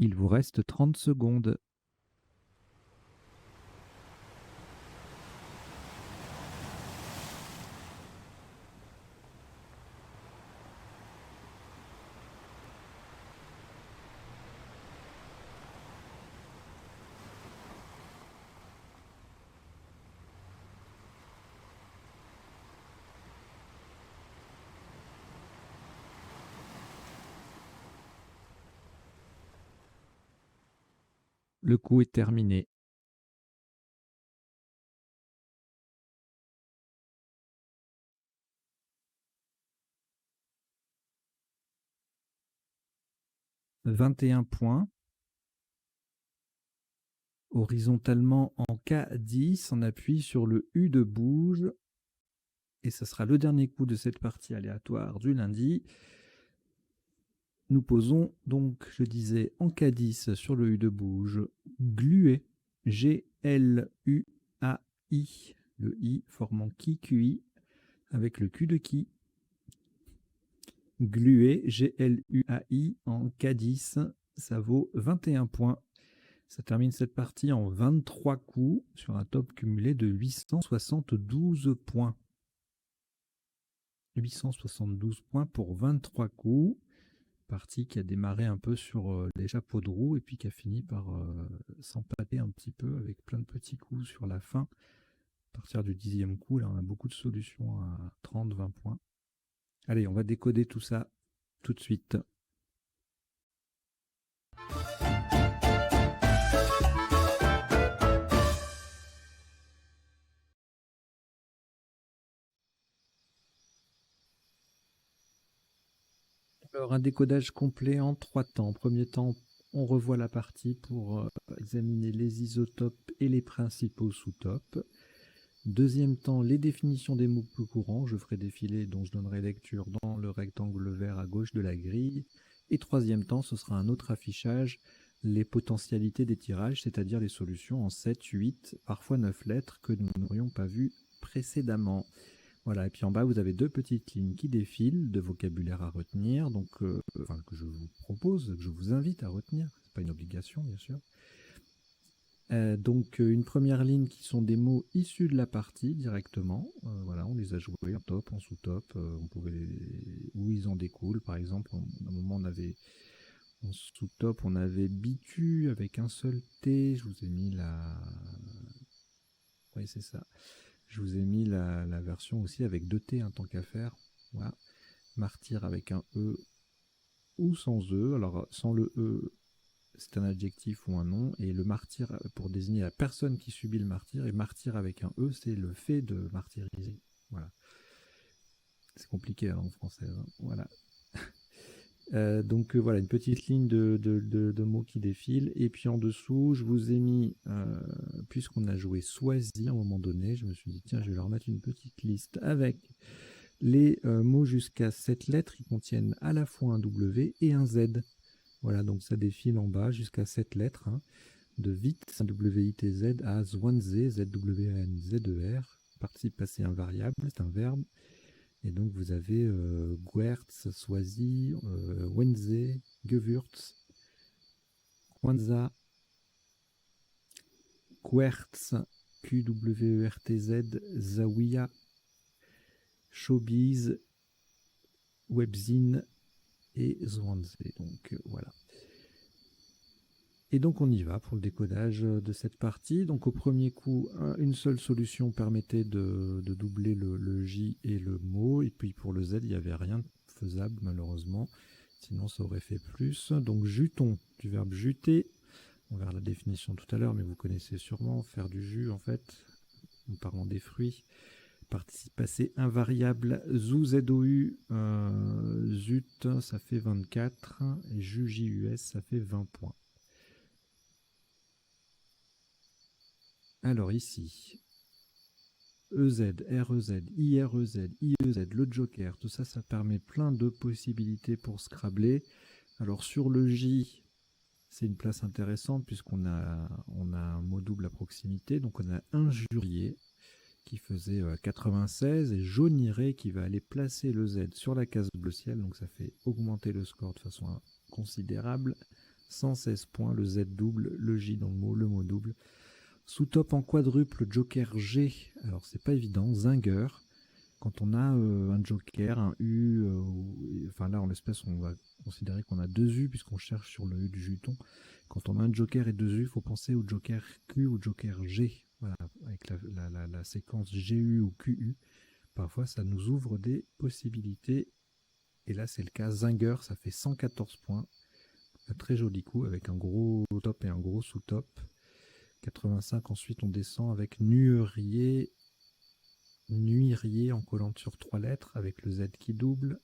Il vous reste 30 secondes. Le coup est terminé. « 21 points. Horizontalement en K10, on appuie sur le U de bouge. Et ce sera le dernier coup de cette partie aléatoire du lundi. Nous posons donc, je disais, en K10 sur le U de bouge, glué, G-L-U-A-I, le I formant qui, QI, avec le Q de qui. Glué, G-L-U-A-I, en K10, ça vaut 21 points. Ça termine cette partie en 23 coups sur un top cumulé de 872 points. 872 points pour 23 coups. Partie qui a démarré un peu sur les chapeaux de roue et puis qui a fini par s'empâter un petit peu avec plein de petits coups sur la fin. À partir du 10e coup, là on a beaucoup de solutions à 30-20 points. Allez, on va décoder tout ça tout de suite. Alors, un décodage complet en 3 temps. Premier temps, on revoit la partie pour examiner les isotopes et les principaux sous-topes. Deuxième temps, les définitions des mots plus courants. Je ferai défiler, dont je donnerai lecture dans le rectangle vert à gauche de la grille. Et troisième temps, ce sera un autre affichage, les potentialités des tirages, c'est-à-dire les solutions en 7, 8, parfois 9 lettres que nous n'aurions pas vues précédemment. Voilà, et puis en bas, vous avez 2 petites lignes qui défilent de vocabulaire à retenir, donc que je vous propose, que je vous invite à retenir. C'est pas une obligation, bien sûr. Donc une première ligne qui sont des mots issus de la partie directement. Voilà, on les a joués en top, en sous-top, où ils en découlent. Par exemple, à un moment, on avait en sous-top, on avait bitu avec un seul T. Je vous ai mis oui, c'est ça. Je vous ai mis la version aussi avec 2 T, tant qu'à faire. Voilà. Martyr avec un E ou sans E. Alors, sans le E, c'est un adjectif ou un nom. Et le martyr, pour désigner la personne qui subit le martyr. Et martyr avec un E, c'est le fait de martyriser. Voilà. C'est compliqué la langue française. Hein. Voilà. Donc voilà, une petite ligne de mots qui défilent. Et puis en dessous, je vous ai mis, puisqu'on a joué Soisy à un moment donné, je me suis dit, tiens, je vais leur mettre une petite liste avec les mots jusqu'à 7 lettres. Ils contiennent à la fois un W et un Z. Voilà, donc ça défile en bas jusqu'à 7 lettres. Hein, de Witz, W-I-T-Z, à Zwanze, Z-W-A-N-Z-E-R. Participe passé invariable, c'est un verbe. Et donc vous avez Gwertz, Soisy, Wenze, Gewürz, Kwanzaa, Quertz, Q-W-E-R-T-Z, Zawiya, Showbiz, Webzine et Zwanze. Donc voilà. Et donc on y va pour le décodage de cette partie. Donc au premier coup, une seule solution permettait de doubler le J et le mot. Et puis pour le Z, il n'y avait rien de faisable malheureusement. Sinon ça aurait fait plus. Donc juton, du verbe juter. On verra la définition tout à l'heure, mais vous connaissez sûrement faire du jus en fait, en parlant des fruits. Participe passé invariable, zou, ZOU, zut, ça fait 24. Et jus, JUS, ça fait 20 points. Alors ici, EZ, REZ, IREZ, IEZ, le joker, tout ça, ça permet plein de possibilités pour Scrabbler. Alors sur le J, c'est une place intéressante puisqu'on a un mot double à proximité. Donc on a injurier qui faisait 96 et jauniré qui va aller placer le Z sur la case bleu ciel. Donc ça fait augmenter le score de façon considérable. 116 points, le Z double, le J dans le mot double. Sous-top en quadruple, joker G, alors c'est pas évident, Zinger. Quand on a un joker, un U, enfin là en l'espèce on va considérer qu'on a deux U puisqu'on cherche sur le U du juton. Quand on a un joker et deux U, il faut penser au joker Q ou joker G, voilà, avec la séquence GU ou QU. Parfois ça nous ouvre des possibilités, et là c'est le cas, Zinger, ça fait 114 points. Un très joli coup avec un gros top et un gros sous-top. 85, ensuite on descend avec nuirier en collant sur 3 lettres avec le Z qui double.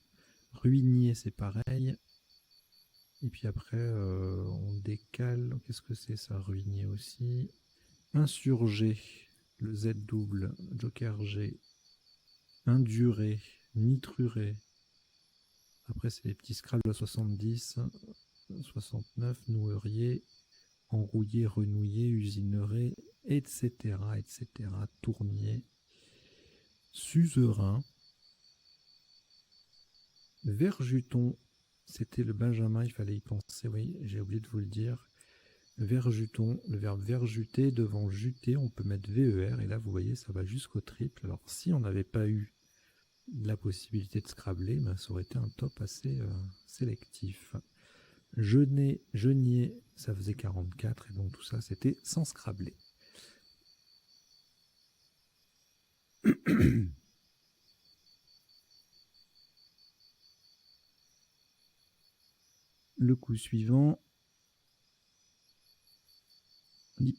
Ruinier, c'est pareil. Et puis après on décale, qu'est-ce que c'est ça, ruinier aussi. Insurgé, le Z double, joker G. Induré, nitruré. Après c'est les petits scrabbles à 70, 69, nouerier, enrouillé, renouillé, usinerait, etc., etc., tournier, suzerain, verjuton, c'était le benjamin, il fallait y penser, oui, j'ai oublié de vous le dire, verjuton, le verbe verjuter, devant juter, on peut mettre VER, et là, vous voyez, ça va jusqu'au triple. Alors, si on n'avait pas eu la possibilité de scrabbler, ben, ça aurait été un top assez sélectif. Genier, ça faisait 44, et donc tout ça, c'était sans scrabbler. Le coup suivant,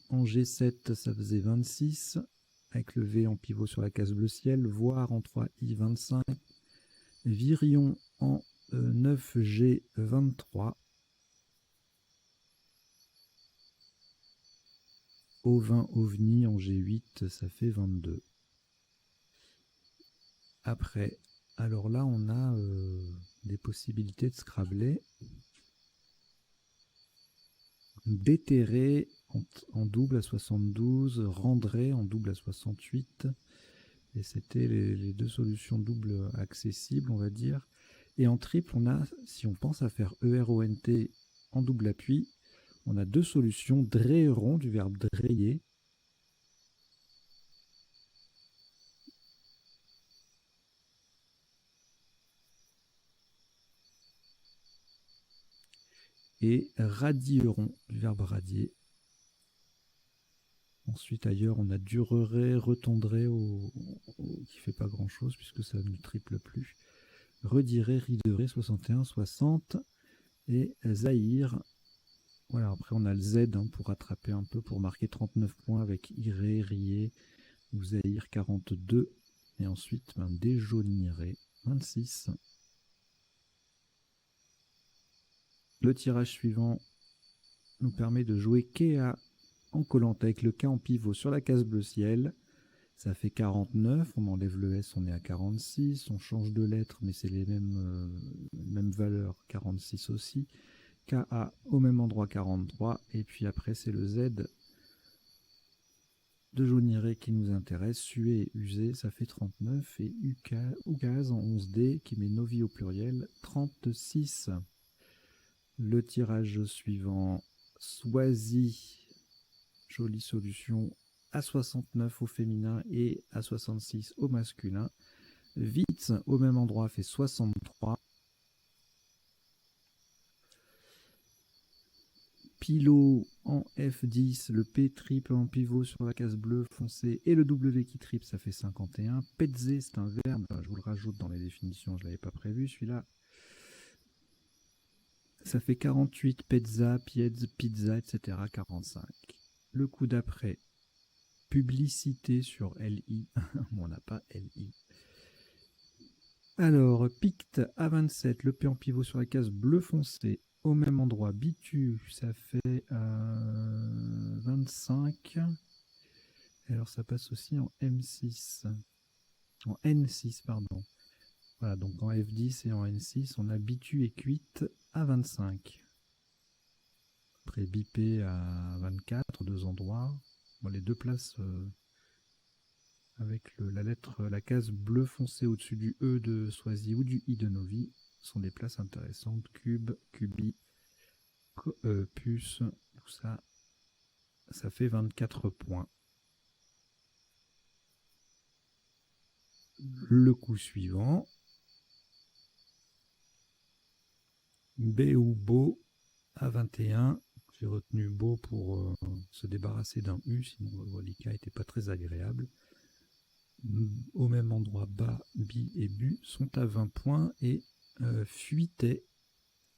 en G7, ça faisait 26, avec le V en pivot sur la case bleu ciel, voire en 3I 25, virion en 9G 23, ovin ovni en G8, ça fait 22. Après, alors là, on a des possibilités de scrabbler. Déterré en double à 72, rendré en double à 68. Et c'était les deux solutions doubles accessibles, on va dire. Et en triple, on a, si on pense à faire ERONT en double appui, on a deux solutions, dréeron du verbe drayer, et radieron du verbe radier. Ensuite, ailleurs, on a durerait, retendrait, qui ne fait pas grand-chose puisque ça ne triple plus. Redirait, riderait, 61, 60. Et Zahir. Voilà, après on a le Z pour rattraper un peu, pour marquer 39 points avec Iré, Rié, ou Zahir 42. Et ensuite, déjaunirait. 26. Le tirage suivant nous permet de jouer Kea en collant avec le K en pivot sur la case bleu ciel. Ça fait 49, on enlève le S, on est à 46, on change de lettre, mais c'est les mêmes valeurs, 46 aussi. KA au même endroit, 43, et puis après c'est le Z de jaune iré qui nous intéresse, sué et usé, ça fait 39, et Ukaz en 11D qui met Novi au pluriel, 36. Le tirage suivant, Swazi, jolie solution, à 69 au féminin et à 66 au masculin. Vitz au même endroit fait 63. Pilot en F10, le P triple en pivot sur la case bleue foncé et le W qui triple, ça fait 51. Petze, c'est un verbe, je vous le rajoute dans les définitions, je ne l'avais pas prévu celui-là. Ça fait 48, pezza, piez, pizza, etc. 45. Le coup d'après, publicité sur LI. On n'a pas LI. Alors, Pict à 27, le P en pivot sur la case bleu foncé. Au même endroit, Bitu, ça fait 25. Alors, ça passe aussi en M6. En N6, pardon. Voilà, donc en F10 et en N6, on a Bitu et Cuite à 25. Après, Bipé à 24, deux endroits. Bon, les deux places avec la case bleu foncé au-dessus du E de Swazi ou du I de Novi sont des places intéressantes. Cube, Cubi, puce, tout ça, ça fait 24 points. Le coup suivant, B ou Beau à 21. J'ai retenu Beau pour se débarrasser d'un U, sinon le reliquat n'était pas très agréable. Au même endroit, Bas, Bi et Bu sont à 20 points et Fuité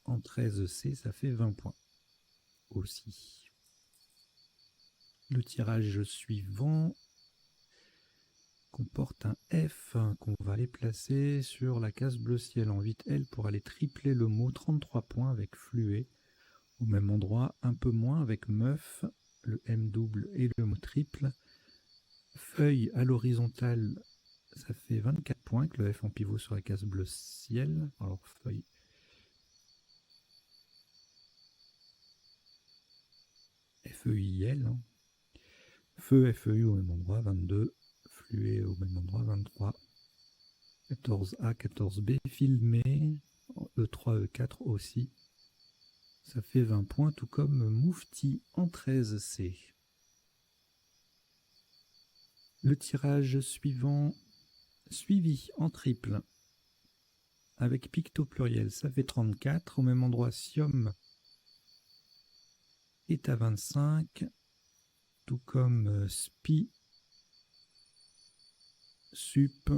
en 13C, ça fait 20 points aussi. Le tirage suivant comporte un F qu'on va aller placer sur la case bleu ciel en 8L pour aller tripler le mot 33 points avec fluet. Au même endroit, un peu moins avec meuf, le M double et le mot triple. Feuille à l'horizontale, ça fait 24 points avec le F en pivot sur la case bleu ciel. Alors feuille. FEIL. Hein. Feu FEU au même endroit, 22. Fluet au même endroit, 23. 14A, 14B, filmé, E3, E4 aussi. Ça fait 20 points, tout comme Moufti en 13C. Le tirage suivant, suivi en triple, avec picto pluriel, ça fait 34. Au même endroit, Siom est à 25, tout comme Spi, Sup,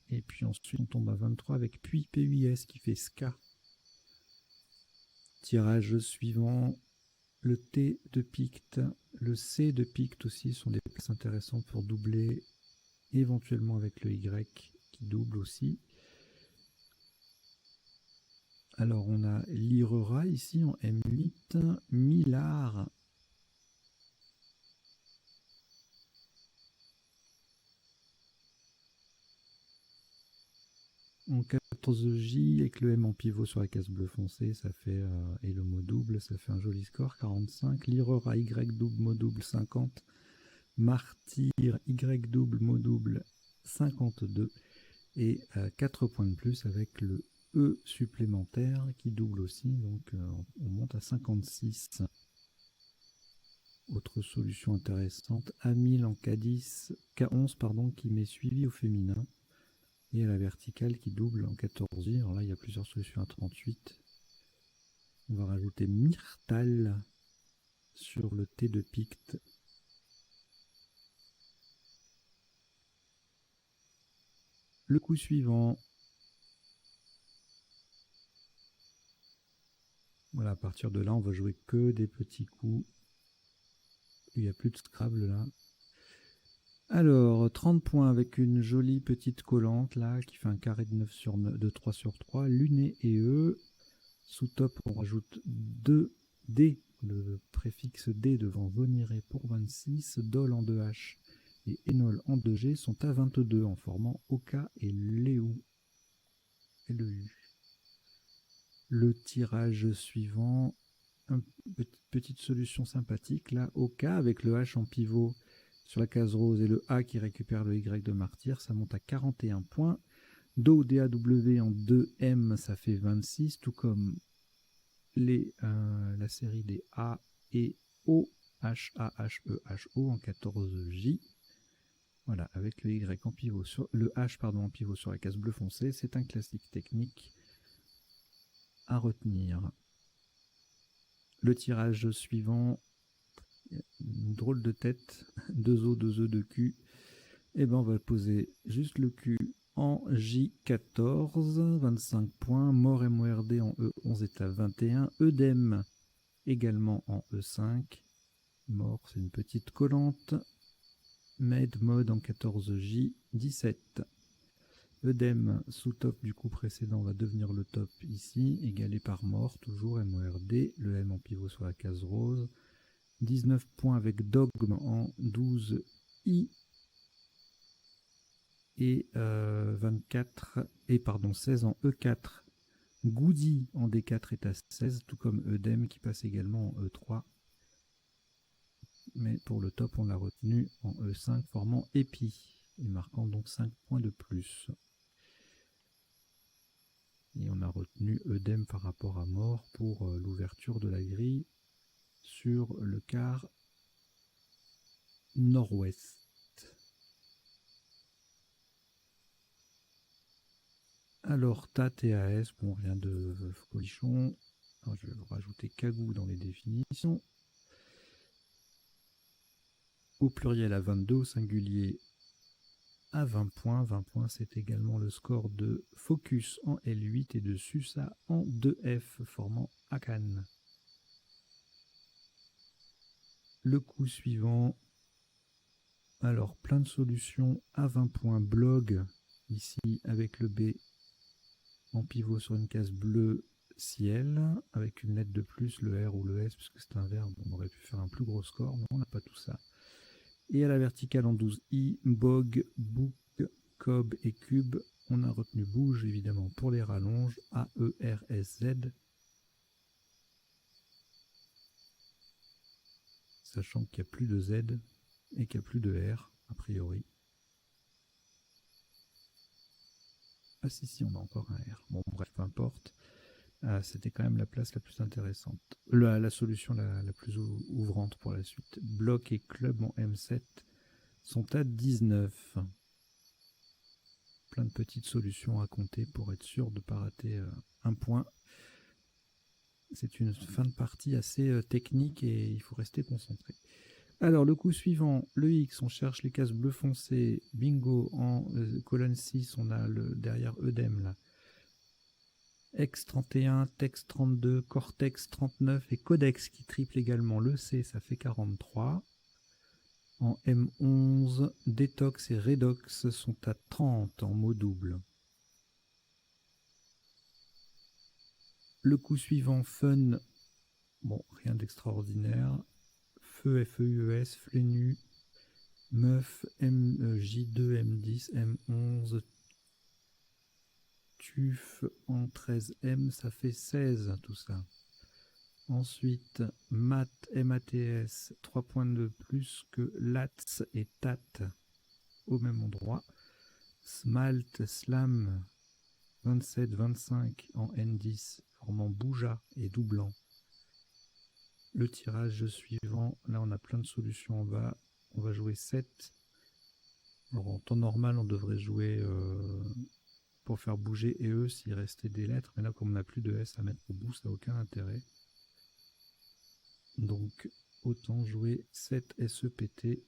et puis ensuite on tombe à 23 avec Puis PUIS qui fait Ska. Tirage suivant, le T de Pict, le C de Pict aussi sont des places intéressantes pour doubler, éventuellement avec le Y qui double aussi. Alors on a Lirera ici en M8, Millard en 14J avec le M en pivot sur la case bleu foncé, ça fait et le mot double, ça fait un joli score, 45. Lirera Y double, mot double, 50. Martyr Y double, mot double, 52. Et 4 points de plus avec le E supplémentaire qui double aussi, donc on monte à 56. Autre solution intéressante, Amil en K10, K11 pardon, qui met suivi au féminin, et à la verticale qui double en 14. Alors là il y a plusieurs solutions à 38. On va rajouter Myrtal sur le T de Pict. Le coup suivant, voilà, à partir de là on va jouer que des petits coups. Il n'y a plus de Scrabble là. Alors, 30 points avec une jolie petite collante là qui fait un carré de 9 sur 9, de 3 sur 3. Luné et E. Sous top, on rajoute 2 D, le préfixe D devant Voniré pour 26. Dol en 2H et Enol en 2G sont à 22 en formant Oka et Léu. LEU. Le tirage suivant, une petite solution sympathique là, Oka avec le H en pivot sur la case rose et le A qui récupère le Y de martyr, ça monte à 41 points. Do DAW en 2M, ça fait 26, tout comme la série des A et O, H, A, H, E, H, O en 14J. Voilà, avec le Y en pivot sur le H en pivot sur la case bleu foncé, c'est un classique technique à retenir. Le tirage suivant, une drôle de tête, 2 O, 2 E, 2 Q. Et ben on va poser juste le Q en J14, 25 points. Mort MORD en E11 est à 21. Œdème également en E5. Mort, c'est une petite collante. Med mode en 14J, 17. Œdème sous top du coup précédent va devenir le top ici, égalé par mort, toujours MORD. Le M en pivot sur la case rose. 19 points avec dogme en 12I. Et 16 en E4. Goody en D4 est à 16, tout comme Œdème qui passe également en E3. Mais pour le top, on l'a retenu en E5, formant épi, et marquant donc 5 points de plus. Et on a retenu Œdème par rapport à mort pour l'ouverture de la grille sur le quart nord-ouest. Alors, TAS, TAS, bon, rien de folichon. Alors, je vais rajouter Kagou dans les définitions. Au pluriel à 22, au singulier à 20 points. 20 points, c'est également le score de Focus en L8 et de Susa en 2F, formant Akan. Le coup suivant, alors plein de solutions à 20 points. Blog, ici avec le B en pivot sur une case bleue ciel, avec une lettre de plus, le R ou le S, puisque c'est un verbe, on aurait pu faire un plus gros score, mais on n'a pas tout ça. Et à la verticale en 12i, Bog, Book, Cob et Cube, on a retenu Bouge évidemment pour les rallonges, A-E-R-S-Z. Sachant qu'il n'y a plus de Z et qu'il n'y a plus de R, a priori. Ah si, on a encore un R. Bon, bref, peu importe. C'était quand même la place la plus intéressante. La solution la plus ouvrante pour la suite. Bloc et club en M7 sont à 19. Plein de petites solutions à compter pour être sûr de ne pas rater un point. C'est une fin de partie assez technique et il faut rester concentré. Alors le coup suivant, le X, on cherche les cases bleu foncé, bingo, en colonne 6, on a derrière Œdème là. X31, Tex 32, Cortex 39 et Codex qui triple également le C, ça fait 43. En M11, Détox et Redox sont à 30 en mot double. Le coup suivant, Fun, bon, rien d'extraordinaire. Feu, F-E-U-E-S, Flénu, Meuf, J2, M10, M11, Tuf en 13M, ça fait 16 tout ça. Ensuite, Mat, MATS, 3 points de plus que Lats et Tat au même endroit. Smalt, Slam, 27, 25 en N10, formant Bouja et doublant. Le tirage suivant, là on a plein de solutions en bas. On va jouer 7. Alors en temps normal, on devrait jouer pour faire bouger E s'il restait des lettres. Mais là, comme on n'a plus de S à mettre au bout, ça n'a aucun intérêt. Donc, autant jouer 7 SEPT.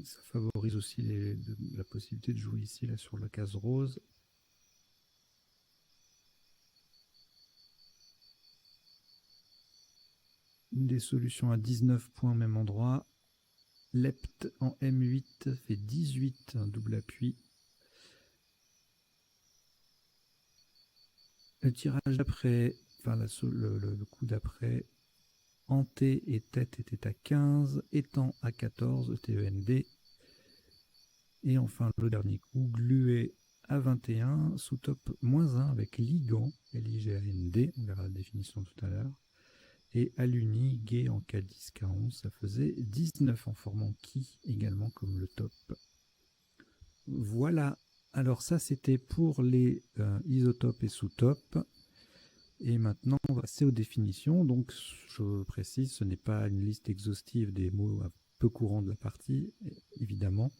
Ça favorise aussi la possibilité de jouer ici, là, sur la case rose. des solutions à 19 points, même endroit. Lept en M8 fait 18, un double appui. Le tirage d'après, enfin le coup d'après, Hanté et tête était à 15, étang à 14, TEND. Et enfin le dernier coup, Glué à 21, sous top -1 avec Ligand, L-I-G-A-N-D, on verra la définition tout à l'heure. Et Aluni, Gay en K10, K11, ça faisait 19 en formant Ki également comme le top. Voilà, alors ça c'était pour les isotopes et sous-topes. Et maintenant on va passer aux définitions. Donc je précise, ce n'est pas une liste exhaustive des mots peu courants de la partie, évidemment.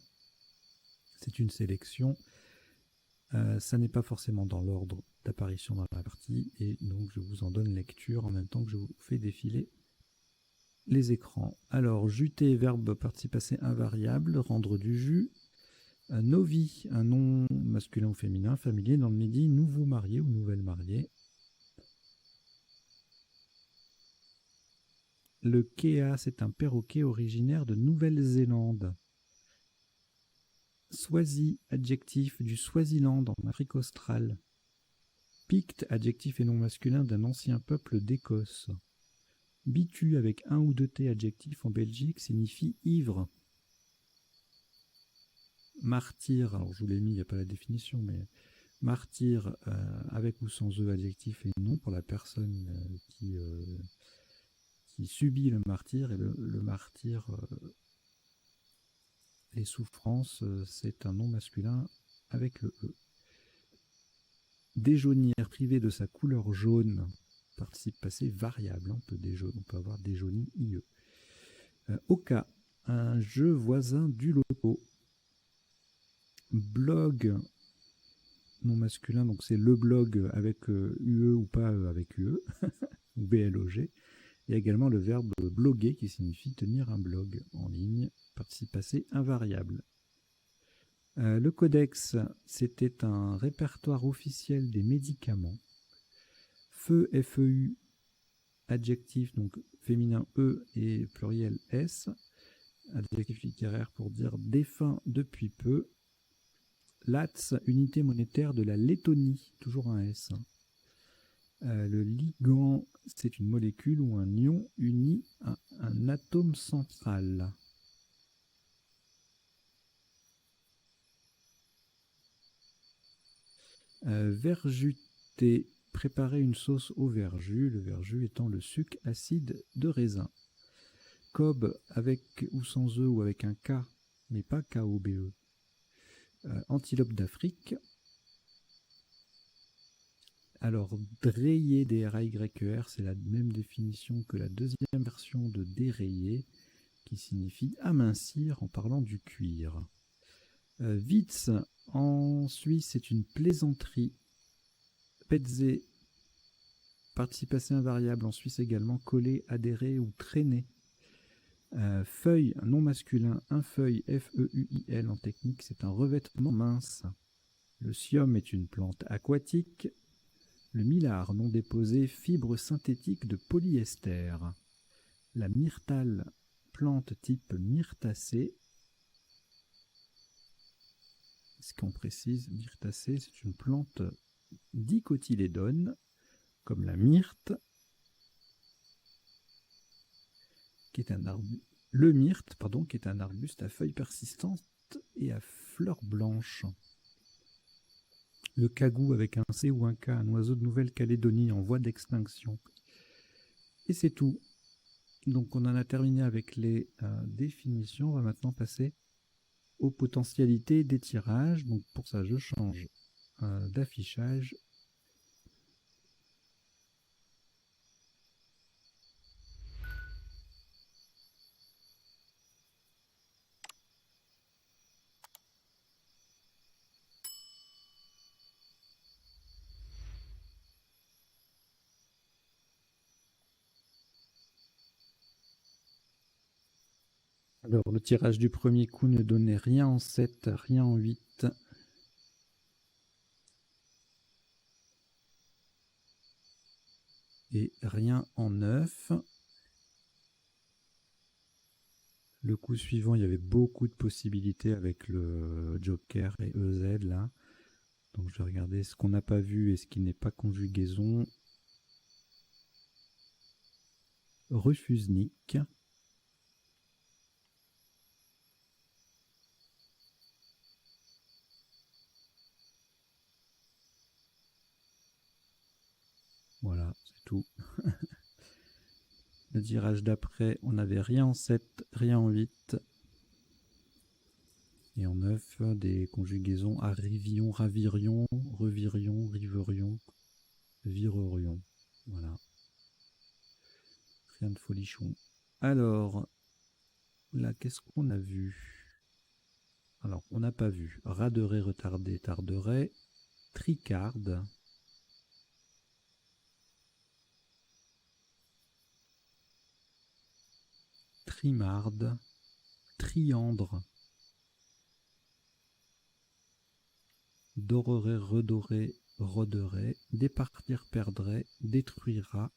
C'est une sélection. Ça n'est pas forcément dans l'ordre d'apparition dans la partie, et donc je vous en donne lecture en même temps que je vous fais défiler les écrans. Alors, juter, verbe participe passé invariable, rendre du jus. Novi, un nom masculin ou féminin, familier dans le midi, nouveau marié ou nouvelle mariée. Le kea, c'est un perroquet originaire de Nouvelle-Zélande. Swazi, adjectif du Swaziland en Afrique australe. Picte, adjectif et nom masculin d'un ancien peuple d'Écosse. Bitu avec un ou deux T adjectif en Belgique signifie ivre. Martyr, alors je vous l'ai mis, il n'y a pas la définition, mais martyr avec ou sans E adjectif et nom pour la personne qui subit le martyr. Et le martyr, les souffrances, c'est un nom masculin avec le E. Déjaunir, privé de sa couleur jaune, participe passé variable, on peut avoir déjauni IE. Oka, un jeu voisin du loto. Blog, nom masculin, donc c'est le blog avec UE ou pas avec UE, ou BLOG. Il y a également le verbe bloguer qui signifie tenir un blog en ligne, participe passé invariable. Le codex, c'était un répertoire officiel des médicaments. Feu, FEU, adjectif, donc féminin E et pluriel S, adjectif littéraire pour dire défunt depuis peu. Lats, unité monétaire de la Lettonie, toujours un S. Le ligand, c'est une molécule ou un ion uni à un atome central. Verjuter, préparer une sauce au verjus, le verjus étant le suc acide de raisin. Cob, avec ou sans E ou avec un K, mais pas K-O-B-E. Antilope d'Afrique. Alors, drayer, D-R-A-Y-E-R, c'est la même définition que la deuxième version de dérayer, qui signifie amincir en parlant du cuir. Witz, en Suisse, c'est une plaisanterie. Petze, participe passé invariable en Suisse également, coller, adhérer ou traîner. Feuille, un nom masculin, un feuille, F-E-U-I-L en technique, c'est un revêtement mince. Le sium est une plante aquatique. Le millard, non déposé, fibre synthétique de polyester. La myrtale, plante type myrtacée. Ce qu'on précise, myrtacée, c'est une plante dicotylédone, comme la myrte, qui est un arbuste. Le myrte, pardon, qui est un arbuste à feuilles persistantes et à fleurs blanches. Le cagou avec un C ou un K, un oiseau de Nouvelle-Calédonie en voie d'extinction. Et c'est tout. Donc on en a terminé avec les définitions. On va maintenant passer aux potentialités des tirages. Donc pour ça, je change d'affichage. Alors le tirage du premier coup ne donnait rien en 7, rien en 8. Et rien en 9. Le coup suivant, il y avait beaucoup de possibilités avec le Joker et EZ là. Donc je vais regarder ce qu'on n'a pas vu et ce qui n'est pas conjugaison. Refusnik. Voilà, c'est tout. Le tirage d'après, on n'avait rien en 7, rien en 8. Et en 9, des conjugaisons arrivions, ravirions, revirions, riverions, virerions. Voilà. Rien de folichon. Alors, là, qu'est-ce qu'on a vu? Alors, on n'a pas vu raderet, retardé, tarderet, tricarde, trimarde, triandre, dorerait, redorer, roderait, départir, perdrait, détruira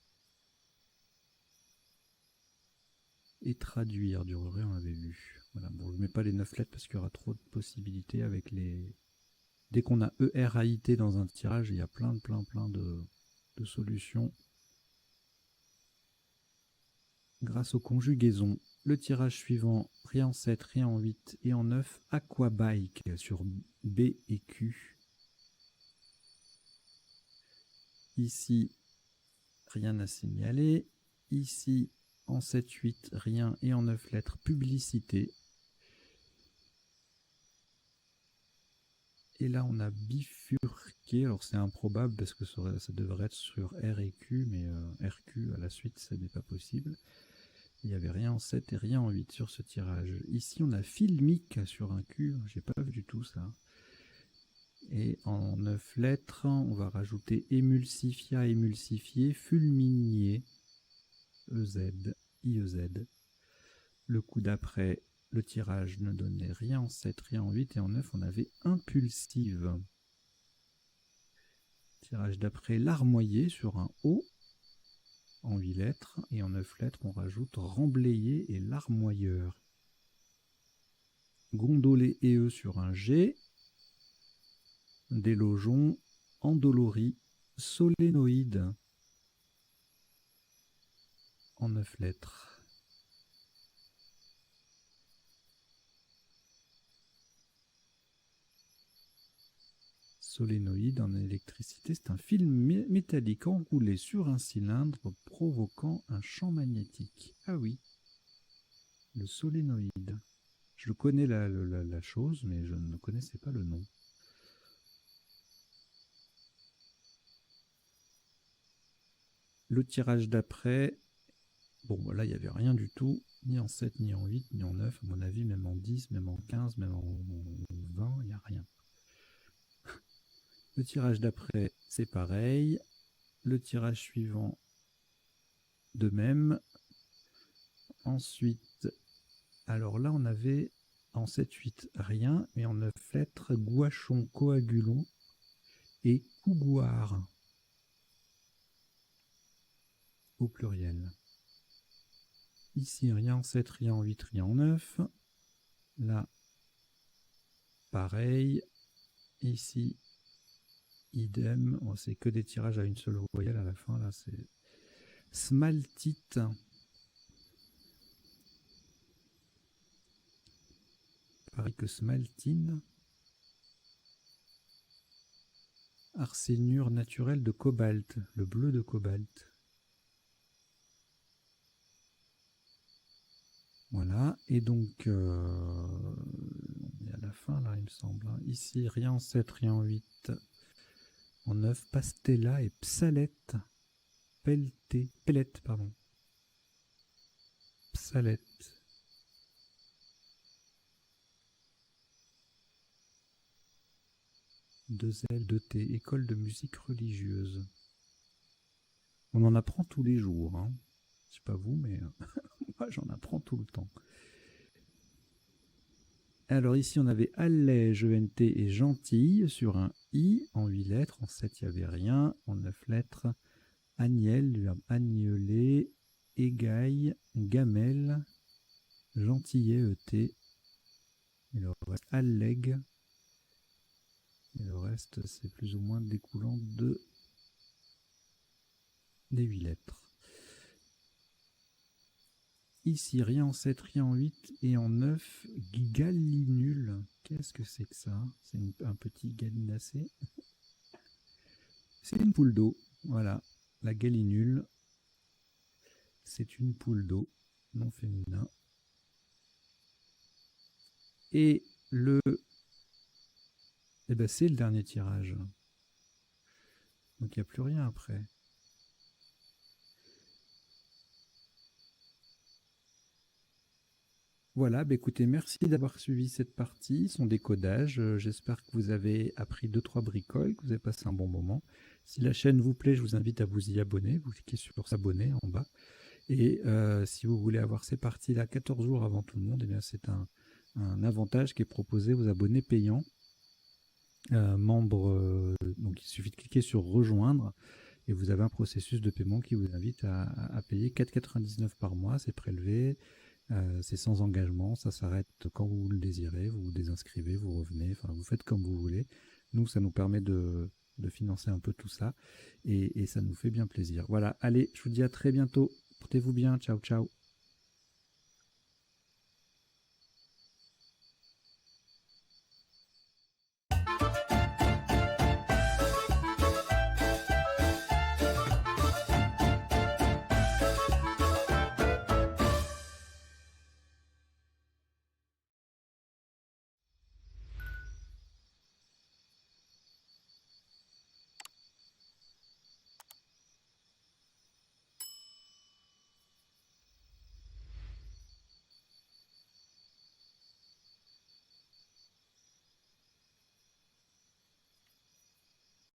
et traduire. Durerait, on l'avait vu. Voilà. Bon, je ne mets pas les 9 lettres parce qu'il y aura trop de possibilités avec les... Dès qu'on a ERAIT dans un tirage, il y a plein de solutions. Grâce aux conjugaisons, le tirage suivant, rien en 7, rien en 8 et en 9, Aquabike sur B et Q. Ici, rien à signaler. Ici, en 7, 8, rien et en 9 lettres, publicité. Et là, on a bifurqué. Alors, c'est improbable parce que ça devrait être sur R et Q, mais RQ à la suite, ce n'est pas possible. Il n'y avait rien en 7 et rien en 8 sur ce tirage. Ici, on a filmique sur un Q. J'ai pas vu du tout ça. Et en 9 lettres, on va rajouter émulsifia, émulsifié, fulminier, EZ, IEZ. Le coup d'après, le tirage ne donnait rien en 7, rien en 8, et en 9, on avait impulsive. Tirage d'après, larmoyer sur un O, en 8 lettres, et en 9 lettres, on rajoute remblayer et larmoyeur. Gondoler et E sur un G, délogeons, endolorie, solénoïde, en 9 lettres. Solénoïde en électricité, c'est un fil métallique enroulé sur un cylindre provoquant un champ magnétique. Ah oui, le solénoïde. Je connais la chose, mais je ne connaissais pas le nom. Le tirage d'après, bon, là, il n'y avait rien du tout, ni en 7, ni en 8, ni en 9, à mon avis, même en 10, même en 15, même en 20, il n'y a rien. Le tirage d'après, c'est pareil. Le tirage suivant, de même. Ensuite, alors là, on avait en 7-8 rien, mais en 9 lettres, gouachon, coagulon et cougoire au pluriel. Ici, rien en 7, rien en 8, rien en 9. Là, pareil. Ici, idem. Oh, c'est que des tirages à une seule voyelle à la fin. Là, c'est smaltite. Pareil que smaltine. Arsénure naturelle de cobalt. Le bleu de cobalt. Voilà, et donc, on est à la fin là, il me semble. Ici, rien en 7, rien en 8. En 9, pastella et psalette. Pellette, pardon. Psalette. Deux L, deux T, école de musique religieuse. On en apprend tous les jours. Hein. Je sais pas vous, mais moi j'en apprends tout le temps. Alors ici on avait allège, ENT et gentille sur un I en 8 lettres. En 7 il n'y avait rien. En 9 lettres, agnelle, du verbe agneler, égaille, gamelle, Gentillet ET. Et le reste Alleg. Et le reste, c'est plus ou moins découlant des 8 lettres. Ici, rien en 7, rien en 8 et en 9, Galinul. Qu'est-ce que c'est que ça? C'est un petit gallinacé. C'est une poule d'eau. Voilà, la galinule. C'est une poule d'eau, non féminin. Et c'est le dernier tirage. Donc il n'y a plus rien après. Voilà, écoutez, merci d'avoir suivi cette partie, son décodage. J'espère que vous avez appris 2-3 bricoles, que vous avez passé un bon moment. Si la chaîne vous plaît, je vous invite à vous y abonner. Vous cliquez sur s'abonner en bas. Et si vous voulez avoir ces parties-là 14 jours avant tout le monde, eh bien c'est un avantage qui est proposé aux abonnés payants. Membres, donc il suffit de cliquer sur rejoindre et vous avez un processus de paiement qui vous invite à payer 4,99 € par mois. C'est prélevé, c'est sans engagement, ça s'arrête quand vous le désirez, vous vous désinscrivez, vous revenez, enfin vous faites comme vous voulez. Nous, ça nous permet de financer un peu tout ça et ça nous fait bien plaisir. Voilà, allez, je vous dis à très bientôt. Portez-vous bien, ciao ciao.